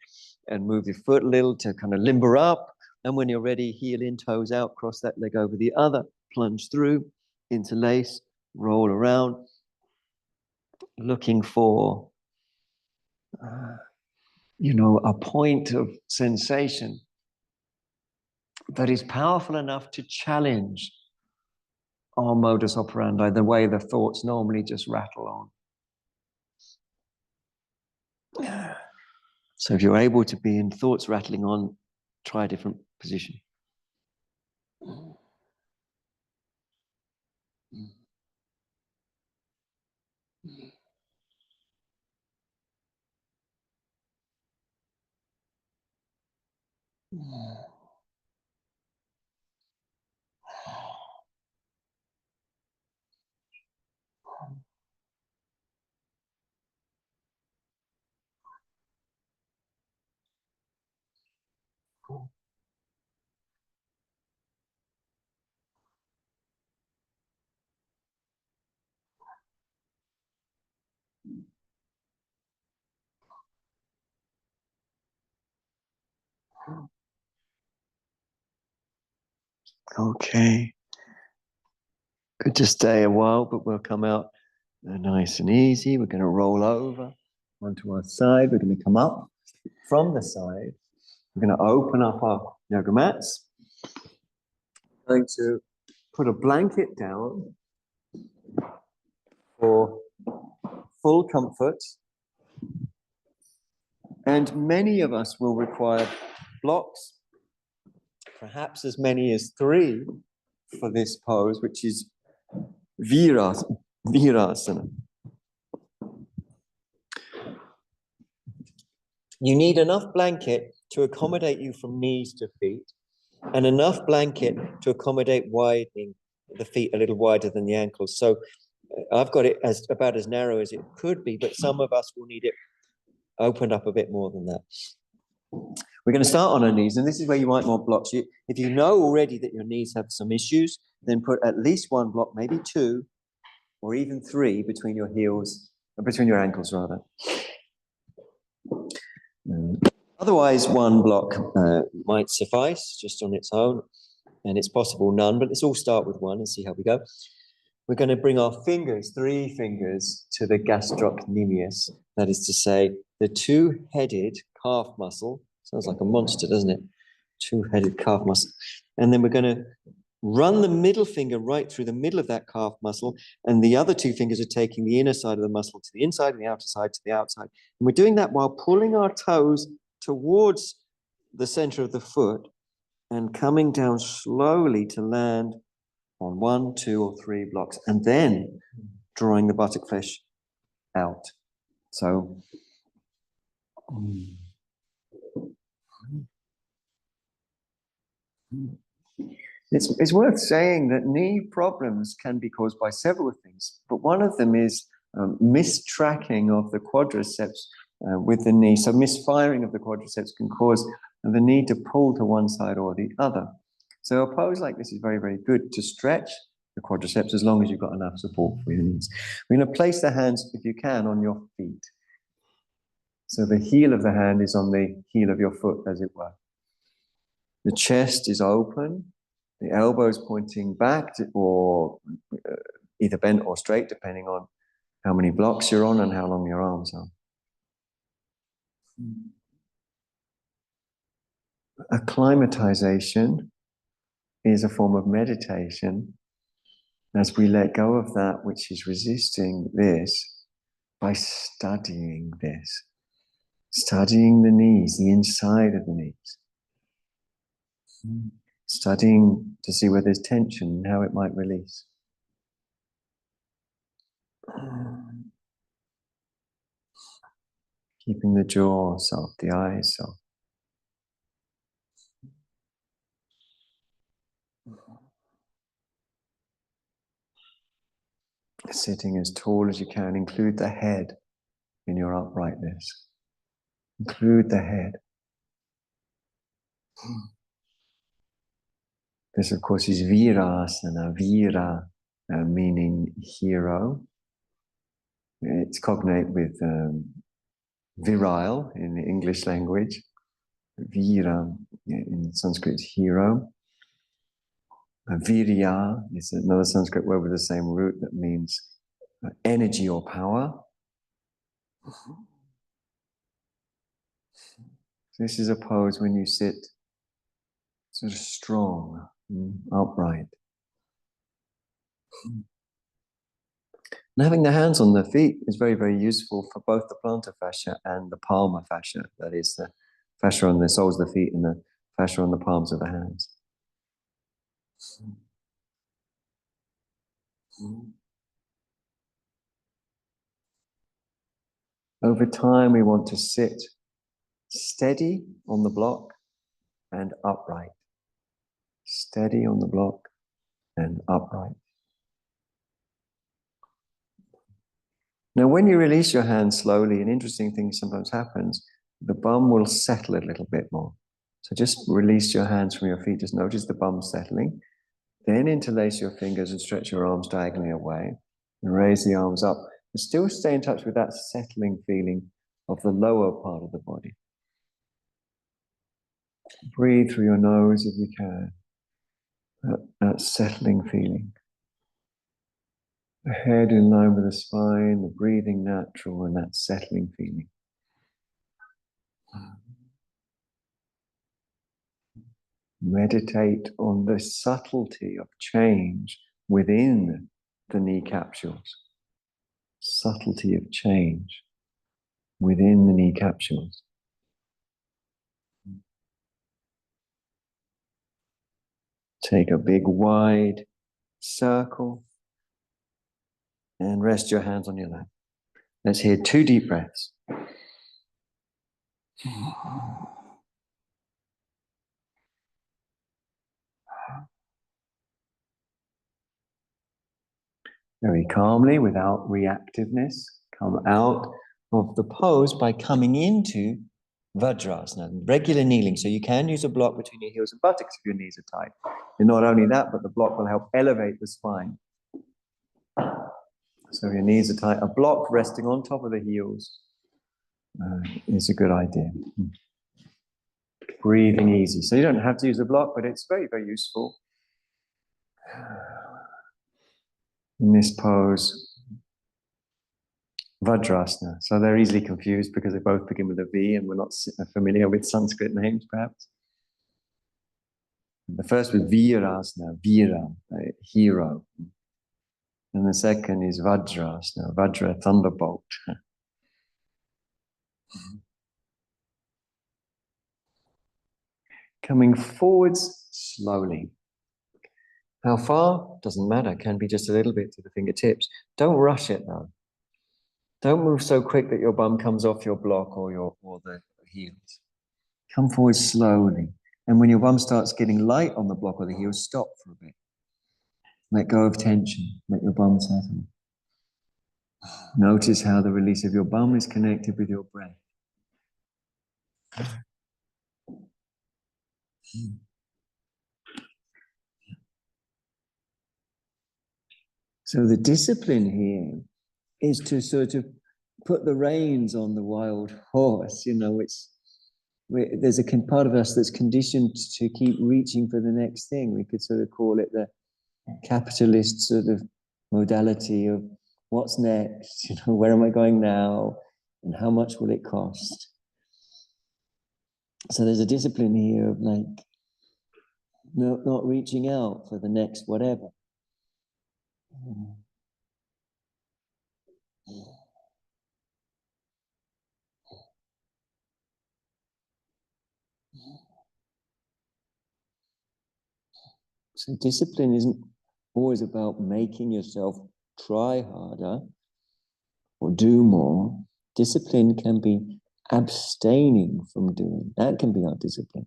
B: and move your foot a little to kind of limber up. And when you're ready, heel in, toes out, cross that leg over the other, plunge through, interlace, roll around, looking for, a point of sensation that is powerful enough to challenge our modus operandi, the way the thoughts normally just rattle on. So if you're able to be in thoughts rattling on, try a different position. Okay. Good to stay a while, but we'll come out nice and easy. We're going to roll over onto our side. We're going to come up from the side. We're going to open up our yoga mats. We're going to put a blanket down for full comfort. And many of us will require blocks, perhaps as many as 3 for this pose, which is virāsana. You need enough blanket to accommodate you from knees to feet, and enough blanket to accommodate widening the feet a little wider than the ankles. So I've got it about as narrow as it could be, but some of us will need it opened up a bit more than that. We're going to start on our knees, and this is where you might want blocks. If you know already that your knees have some issues, then put at least one block, maybe two, or even three between your heels, or between your ankles, rather. Otherwise, one block might suffice just on its own, and it's possible none, but let's all start with one and see how we go. We're going to bring our fingers, 3 fingers, to the gastrocnemius, that is to say, the two-headed calf muscle. Sounds like a monster, doesn't it? Two-headed calf muscle. And then we're going to run the middle finger right through the middle of that calf muscle, and the other 2 fingers are taking the inner side of the muscle to the inside and the outer side to the outside. And we're doing that while pulling our toes towards the center of the foot and coming down slowly to land on 1, 2, or 3 blocks, and then drawing the buttock flesh out. So it's worth saying that knee problems can be caused by several things, but one of them is mistracking of the quadriceps with the knee. So misfiring of the quadriceps can cause the knee to pull to one side or the other. So a pose like this is very, very good to stretch the quadriceps as long as you've got enough support for your knees. We're going to place the hands, if you can, on your feet. So the heel of the hand is on the heel of your foot, as it were. The chest is open, the elbows pointing back or either bent or straight, depending on how many blocks you're on and how long your arms are. Acclimatization is a form of meditation as we let go of that which is resisting this by studying this, studying the knees, the inside of the knees, studying to see where there's tension and how it might release. Keeping the jaw soft, the eyes soft. Sitting as tall as you can, include the head in your uprightness. Include the head. This, of course, is virāsana, vira meaning hero. It's cognate with virile in the English language. Vira in Sanskrit is hero. Virya is another Sanskrit word with the same root that means energy or power. This is a pose when you sit sort of strong, upright. And having the hands on the feet is very, very useful for both the plantar fascia and the palmar fascia. That is the fascia on the soles of the feet and the fascia on the palms of the hands. Over time, we want to sit steady on the block and upright. Steady on the block and upright. Now, when you release your hand slowly, an interesting thing sometimes happens. The bum will settle a little bit more. So just release your hands from your feet. Just notice the bum settling. Then interlace your fingers and stretch your arms diagonally away. And raise the arms up. And still stay in touch with that settling feeling of the lower part of the body. Breathe through your nose if you can. That settling feeling. The head in line with the spine, the breathing natural, and that settling feeling. Meditate on the subtlety of change within the knee capsules. Subtlety of change within the knee capsules. Take a big wide circle and rest your hands on your lap. Let's hear 2 deep breaths. Very calmly, without reactiveness, come out of the pose by coming into Vajrasana, regular kneeling. So you can use a block between your heels and buttocks if your knees are tight. And not only that, but the block will help elevate the spine. So your knees are tight. A block resting on top of the heels is a good idea. Breathing easy. So you don't have to use a block, but it's very, very useful. In this pose, Vajrasana. So they're easily confused because they both begin with a V and we're not familiar with Sanskrit names, perhaps. The first was virāsana, vira, hero. And the second is Vajrasana, Vajra, thunderbolt. Coming forwards slowly. How far? Doesn't matter. Can be just a little bit to the fingertips. Don't rush it though. Don't move so quick that your bum comes off your block or the heels. Come forward slowly. And when your bum starts getting light on the block or the heels, stop for a bit. Let go of tension. Let your bum settle. Notice how the release of your bum is connected with your breath. So the discipline here is to sort of put the reins on the wild horse. You know, there's a part of us that's conditioned to keep reaching for the next thing. We could sort of call it the capitalist sort of modality of what's next, you know, where am I going now and how much will it cost? So there's a discipline here of like not reaching out for the next whatever. So discipline isn't always about making yourself try harder or do more. Discipline can be abstaining from doing. That can be our discipline.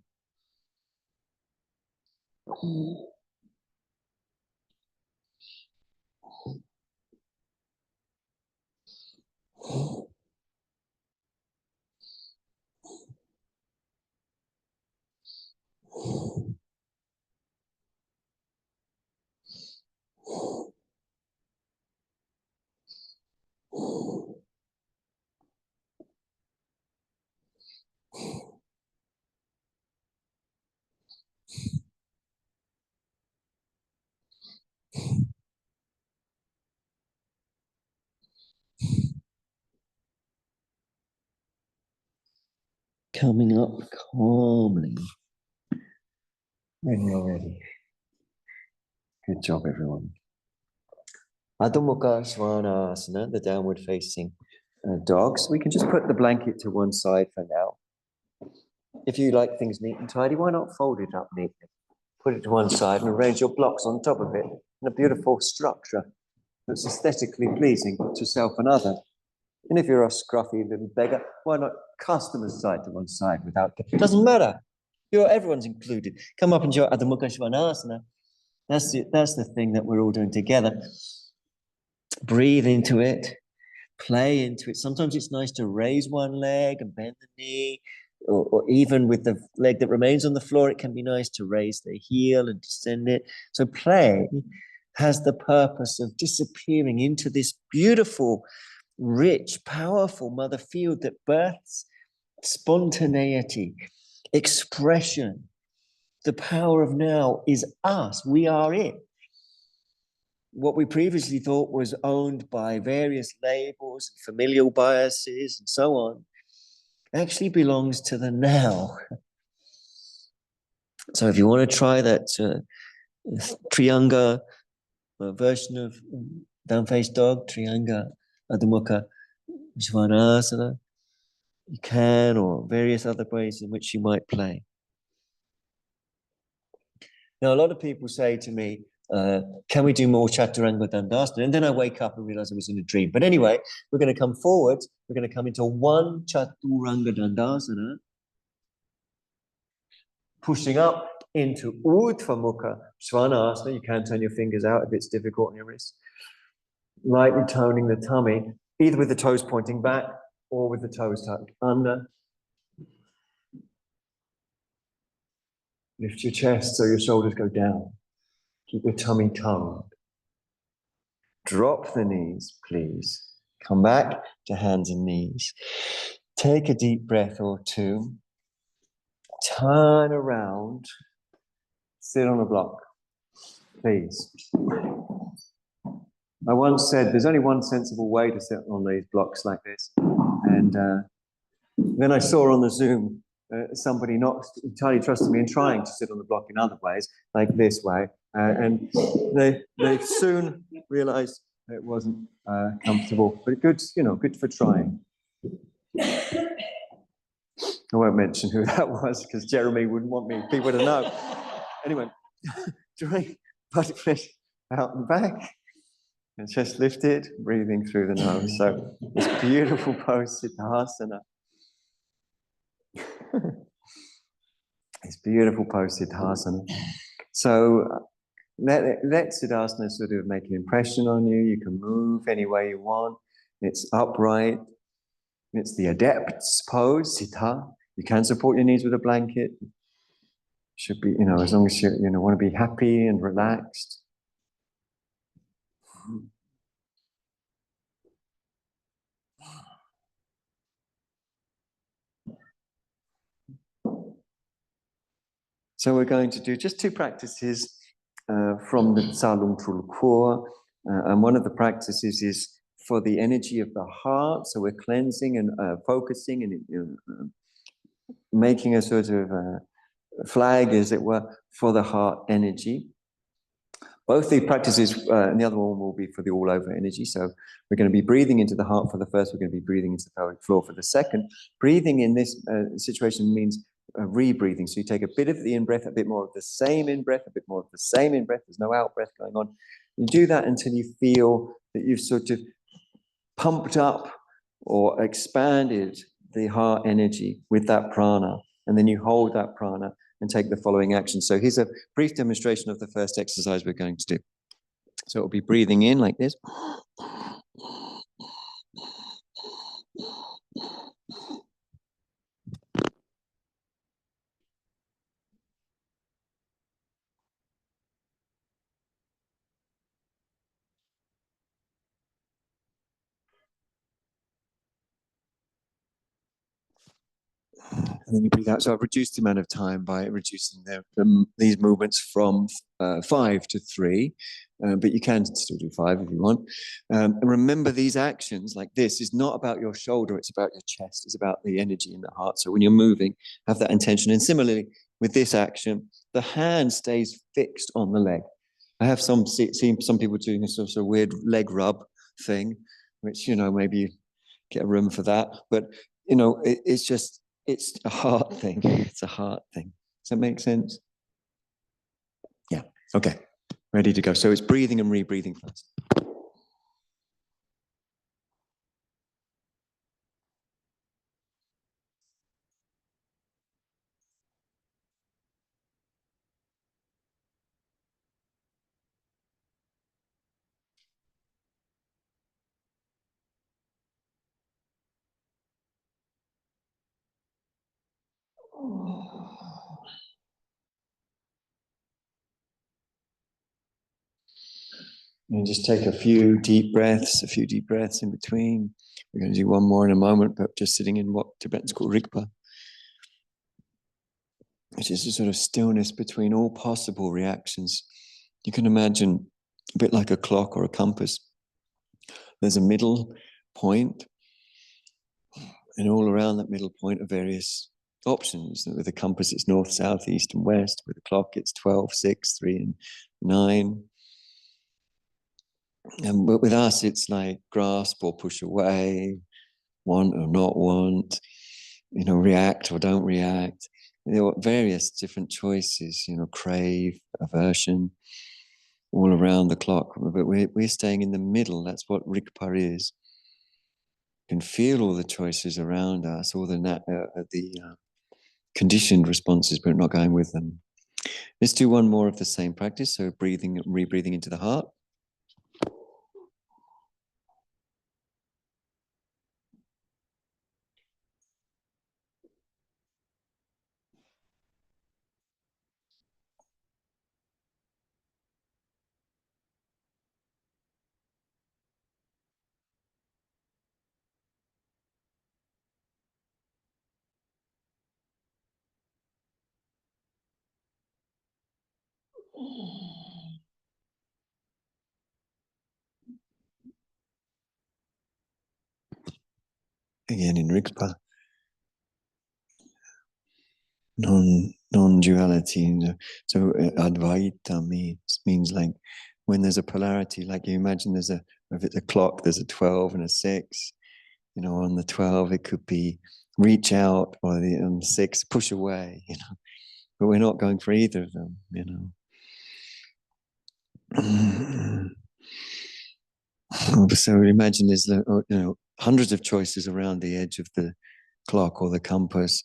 B: Coming up calmly when you're ready. Good job, everyone. Adho Mukha Svanasana, the downward facing dogs. We can just put the blanket to one side for now. If you like things neat and tidy, why not fold it up neatly? Put it to one side and arrange your blocks on top of it in a beautiful structure that's aesthetically pleasing to self and other. And if you're a scruffy little beggar, why not customer's side to one side without... It doesn't matter. Everyone's included. Come up and do Adho Mukha Svanasana. That's the thing that we're all doing together. Breathe into it. Play into it. Sometimes it's nice to raise one leg and bend the knee, or even with the leg that remains on the floor, it can be nice to raise the heel and descend it. So play has the purpose of disappearing into this beautiful, rich, powerful mother field that births spontaneity, expression. The power of now is us. We are it. What we previously thought was owned by various labels, familial biases, and so on, actually belongs to the now. So if you want to try that Trianga version of down-faced dog, Trianga Adho Mukha Svanasana, you can, or various other ways in which you might play. Now, a lot of people say to me, can we do more Chaturanga Dandasana? And then I wake up and realize I was in a dream. But anyway, we're going to come forward. We're going to come into one Chaturanga Dandasana, pushing up into Urdhva Mukha Svanasana. You can turn your fingers out if it's difficult on your wrist. Lightly toning the tummy, either with the toes pointing back or with the toes tucked under.
A: Lift your chest so your shoulders go down. Keep your tummy toned.
B: Drop the knees, please. Come back to hands and knees. Take a deep breath or two. Turn around. Sit on a block, please. I once said there's only one sensible way to sit on these blocks like this. And then I saw on the Zoom somebody not entirely trusting me and trying to sit on the block in other ways, like this way. And they soon realized it wasn't comfortable, but good, good for trying. I won't mention who that was because Jeremy wouldn't want people to know. Anyway, drawing butterfly out and back and chest lifted, breathing through the nose. So this beautiful pose, Siddhasana. It's beautiful pose, Siddhasana. So let Siddhasana sort of make an impression on you. You can move any way you want. It's upright. It's the adept's pose, Siddha. You can support your knees with a blanket. Should be, as long as you want to be happy and relaxed. So we're going to do just two practices from the Tsalung Tulkur. And one of the practices is for the energy of the heart. So we're cleansing and focusing and making a sort of flag, as it were, for the heart energy. Both the practices, and the other one will be for the all-over energy. So we're going to be breathing into the heart for the first. We're going to be breathing into the pelvic floor for the second. Breathing in this situation means rebreathing. So you take a bit of the in-breath, a bit more of the same in-breath, a bit more of the same in-breath. There's no out-breath going on. You do that until you feel that you've sort of pumped up or expanded the heart energy with that prana. And then you hold that prana and take the following action. So here's a brief demonstration of the first exercise we're going to do. So it'll be breathing in like this. And then you breathe out. So I've reduced the amount of time by reducing these movements from 5 to 3, but you can still do 5 if you want. And remember, these actions like this is not about your shoulder, it's about your chest, it's about the energy in the heart. So when you're moving, have that intention. And similarly, with this action, the hand stays fixed on the leg. I have seen some people doing this sort of weird leg rub thing, which, maybe you get a room for that. But, it's a heart thing. It's a heart thing. Does that make sense? Yeah. Okay. Ready to go. So it's breathing and rebreathing first. And just take a few deep breaths in between. We're going to do one more in a moment, but just sitting in what Tibetans call rigpa, which is a sort of stillness between all possible reactions. You can imagine a bit like a clock or a compass. There's a middle point, and all around that middle point are various options. With a compass, it's north, south, east, and west. With a clock, it's 12, 6, 3, and 9. But with us, it's like grasp or push away, want or not want, react or don't react. There are various different choices, crave, aversion, all around the clock. But we're staying in the middle. That's what Rigpa is. You can feel all the choices around us, all the conditioned responses, but not going with them. Let's do one more of the same practice. So rebreathing into the heart. Again in Rigpa, non-duality. So Advaita means like when there's a polarity, like you imagine if it's a clock, there's a 12 and a 6. You know, on the 12 it could be reach out, or on the 6 push away. You know, but we're not going for either of them. You know. So imagine there's hundreds of choices around the edge of the clock or the compass,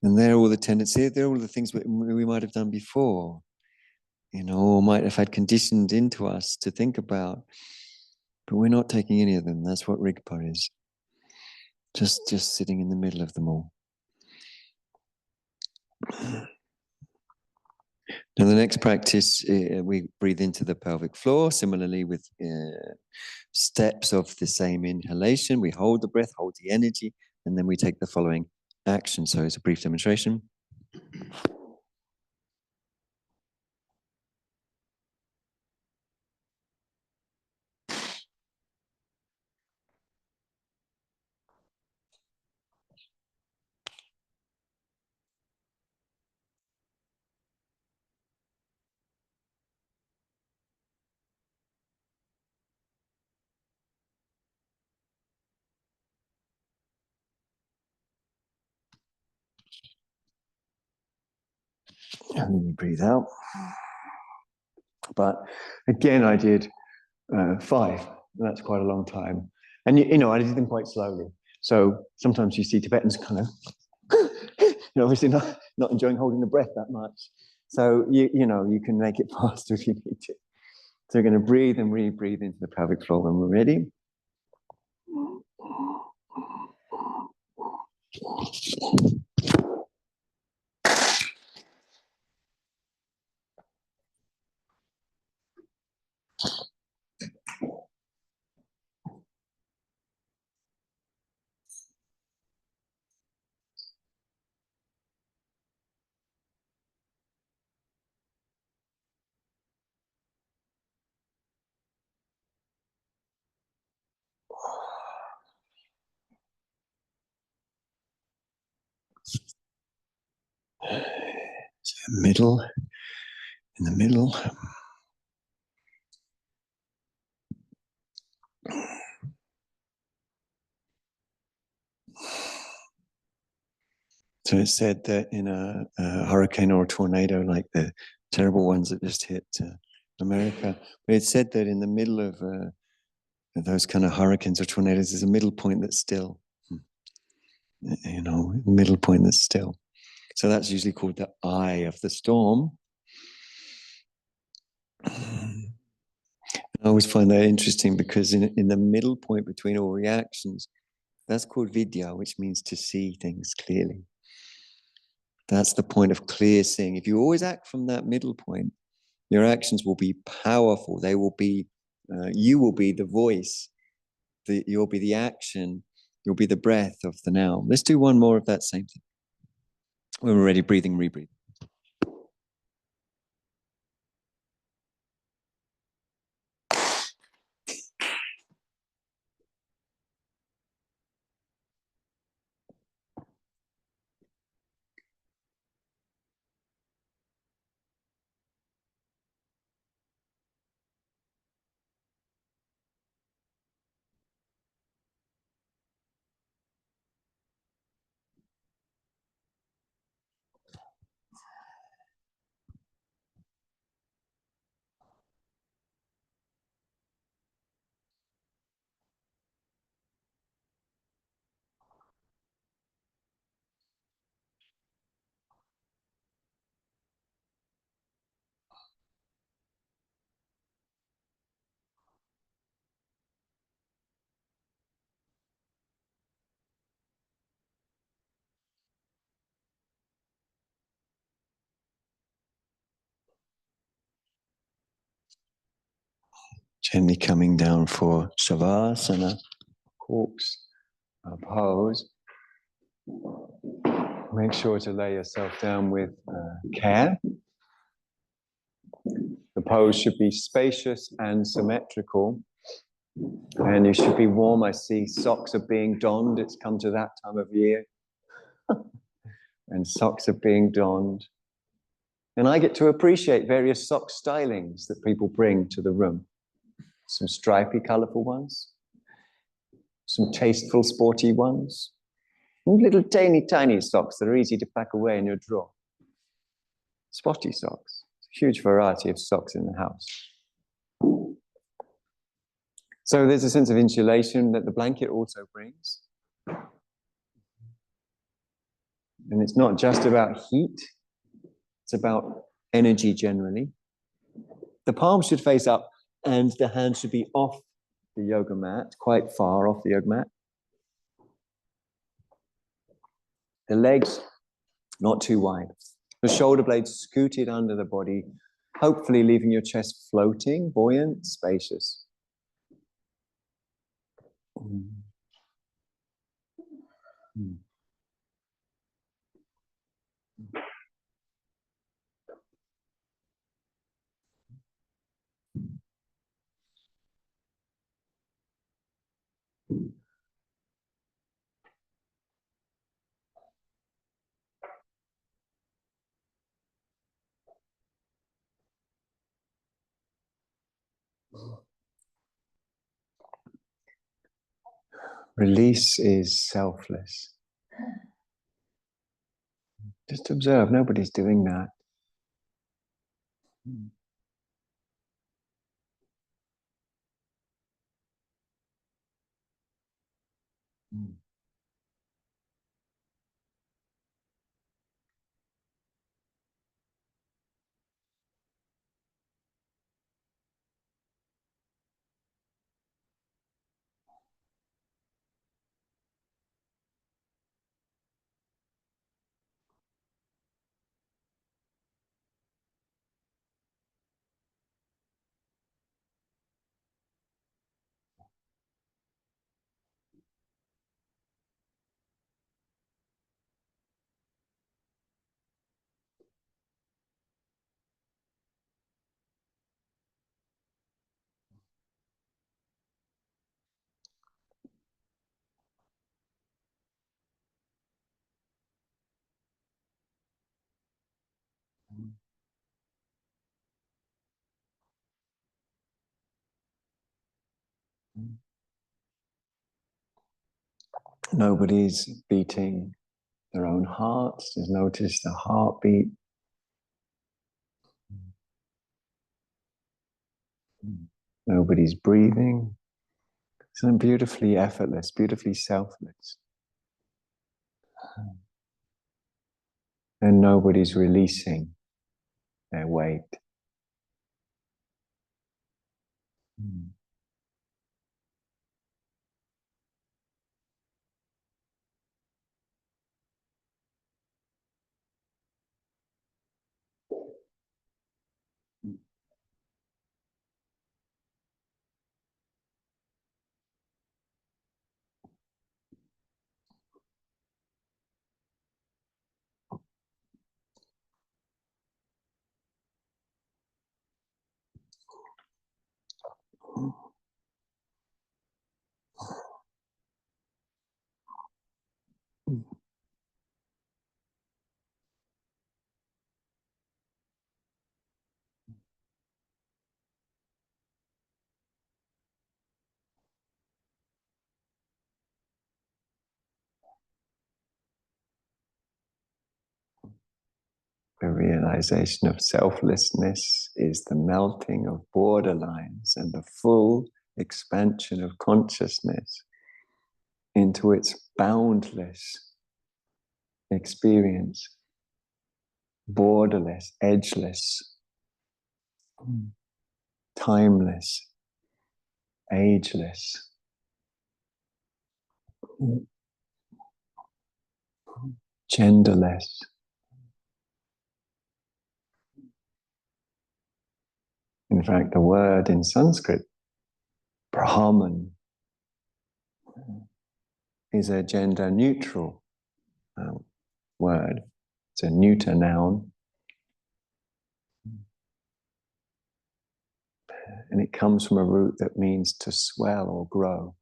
B: and they're all the tendencies, they're all the things we might have done before, you know, or might have had conditioned into us to think about, but we're not taking any of them. That's what Rigpa is. Just sitting in the middle of them all. Now the next practice, we breathe into the pelvic floor, similarly with steps of the same inhalation. We hold the breath, hold the energy, and then we take the following action. So it's a brief demonstration. And then you breathe out. But again, I did 5. That's quite a long time. And, you know, I did them quite slowly. So sometimes you see Tibetans kind of, you know, obviously not enjoying holding the breath that much. So, you know, you can make it faster if you need to. So we're going to breathe and re-breathe into the pelvic floor when we're ready. So middle, in the middle. So it's said that in a hurricane or a tornado, like the terrible ones that just hit America, but it's said that in the middle of those kind of hurricanes or tornadoes, there's a middle point that's still, you know, middle point that's still. So that's usually called the eye of the storm. I always find that interesting because in the middle point between all reactions, that's called vidya, which means to see things clearly. That's the point of clear seeing. If you always act from that middle point, your actions will be powerful. They will be, you will be the voice, you'll be the action, you'll be the breath of the now. Let's do one more of that same thing. When we're ready, breathing, rebreathe. Gently coming down for shavasana, corpse pose. Make sure to lay yourself down with care.
A: pose should be spacious and symmetrical. And you should be warm. I see socks are being donned. It's come to that time of year. And socks are being donned. And I get to appreciate various sock stylings that people bring to the room. Some stripy, colorful ones. Some tasteful, sporty ones. And little tiny socks that are easy to pack away in your drawer. Spotty socks. Huge variety of socks in the house. So there's a sense of insulation that the blanket also brings. And it's not just about heat, it's about energy generally. The palms should face up and the hands should be off the yoga mat, quite far off the yoga mat. The legs not too wide. The shoulder blades scooted under the body, hopefully leaving your chest floating, buoyant, spacious. Release is selfless. Just observe, nobody's doing that. Nobody's beating their own hearts. Just notice the heartbeat. Nobody's breathing. So beautifully effortless, beautifully selfless. And nobody's releasing their weight. The realization of selflessness is the melting of borderlines and the full expansion of consciousness into its boundless experience, borderless, edgeless, timeless, ageless, genderless. In fact, the word in Sanskrit, Brahman, is a gender neutral word. It's a neuter noun. And it comes from a root that means to swell or grow.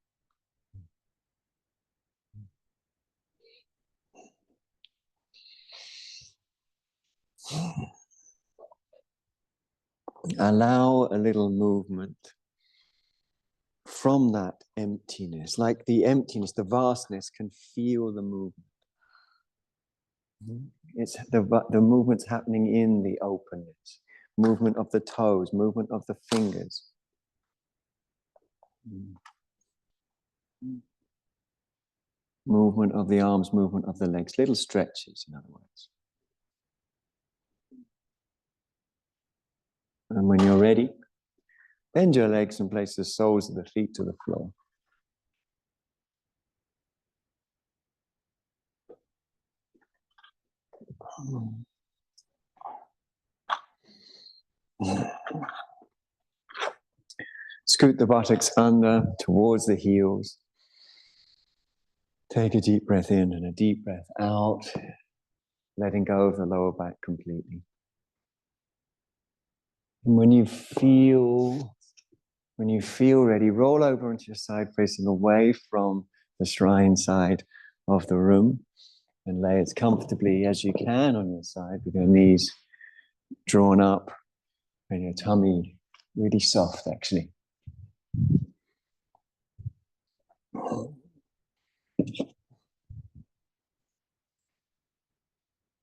A: Allow a little movement from that emptiness, like the emptiness, the vastness can feel the movement. It's the movement's happening in the openness, movement of the toes, movement of the fingers. Movement of the arms, movement of the legs, little stretches, in other words. And when you're ready, bend your legs and place the soles of the feet to the floor. Scoot the buttocks under towards the heels. Take a deep breath in and a deep breath out, letting go of the lower back completely. And when you feel ready, roll over onto your side, facing away from the shrine side of the room, and lay as comfortably as you can on your side with your knees drawn up and your tummy really soft, actually.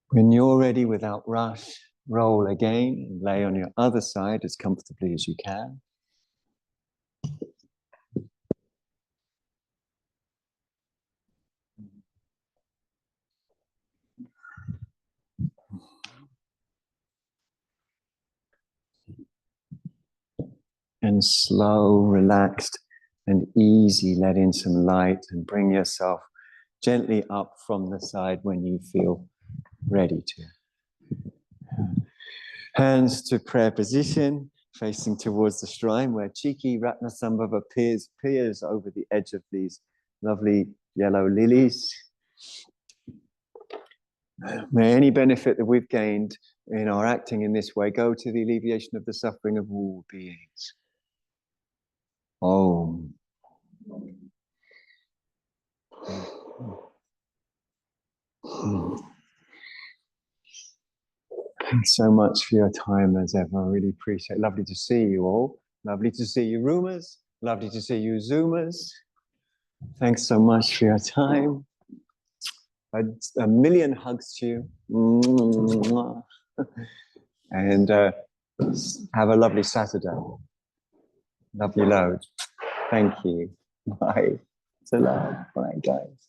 A: When you're ready, without rush, roll again and lay on your other side as comfortably as you can. And slow, relaxed, and easy, let in some light and bring yourself gently up from the side when you feel ready to. Hands to prayer position, facing towards the shrine where Chiki Ratnasambhava peers over the edge of these lovely yellow lilies. May any benefit that we've gained in our acting in this way go to the alleviation of the suffering of all beings. Om. Thanks so much for your time as ever. I really appreciate it. Lovely to see you all. Lovely to see you roomers. Lovely to see you Zoomers. Thanks so much for your time. A million hugs to you. And have a lovely Saturday. Love you loads. Thank you. Bye. Salam. Bye, guys.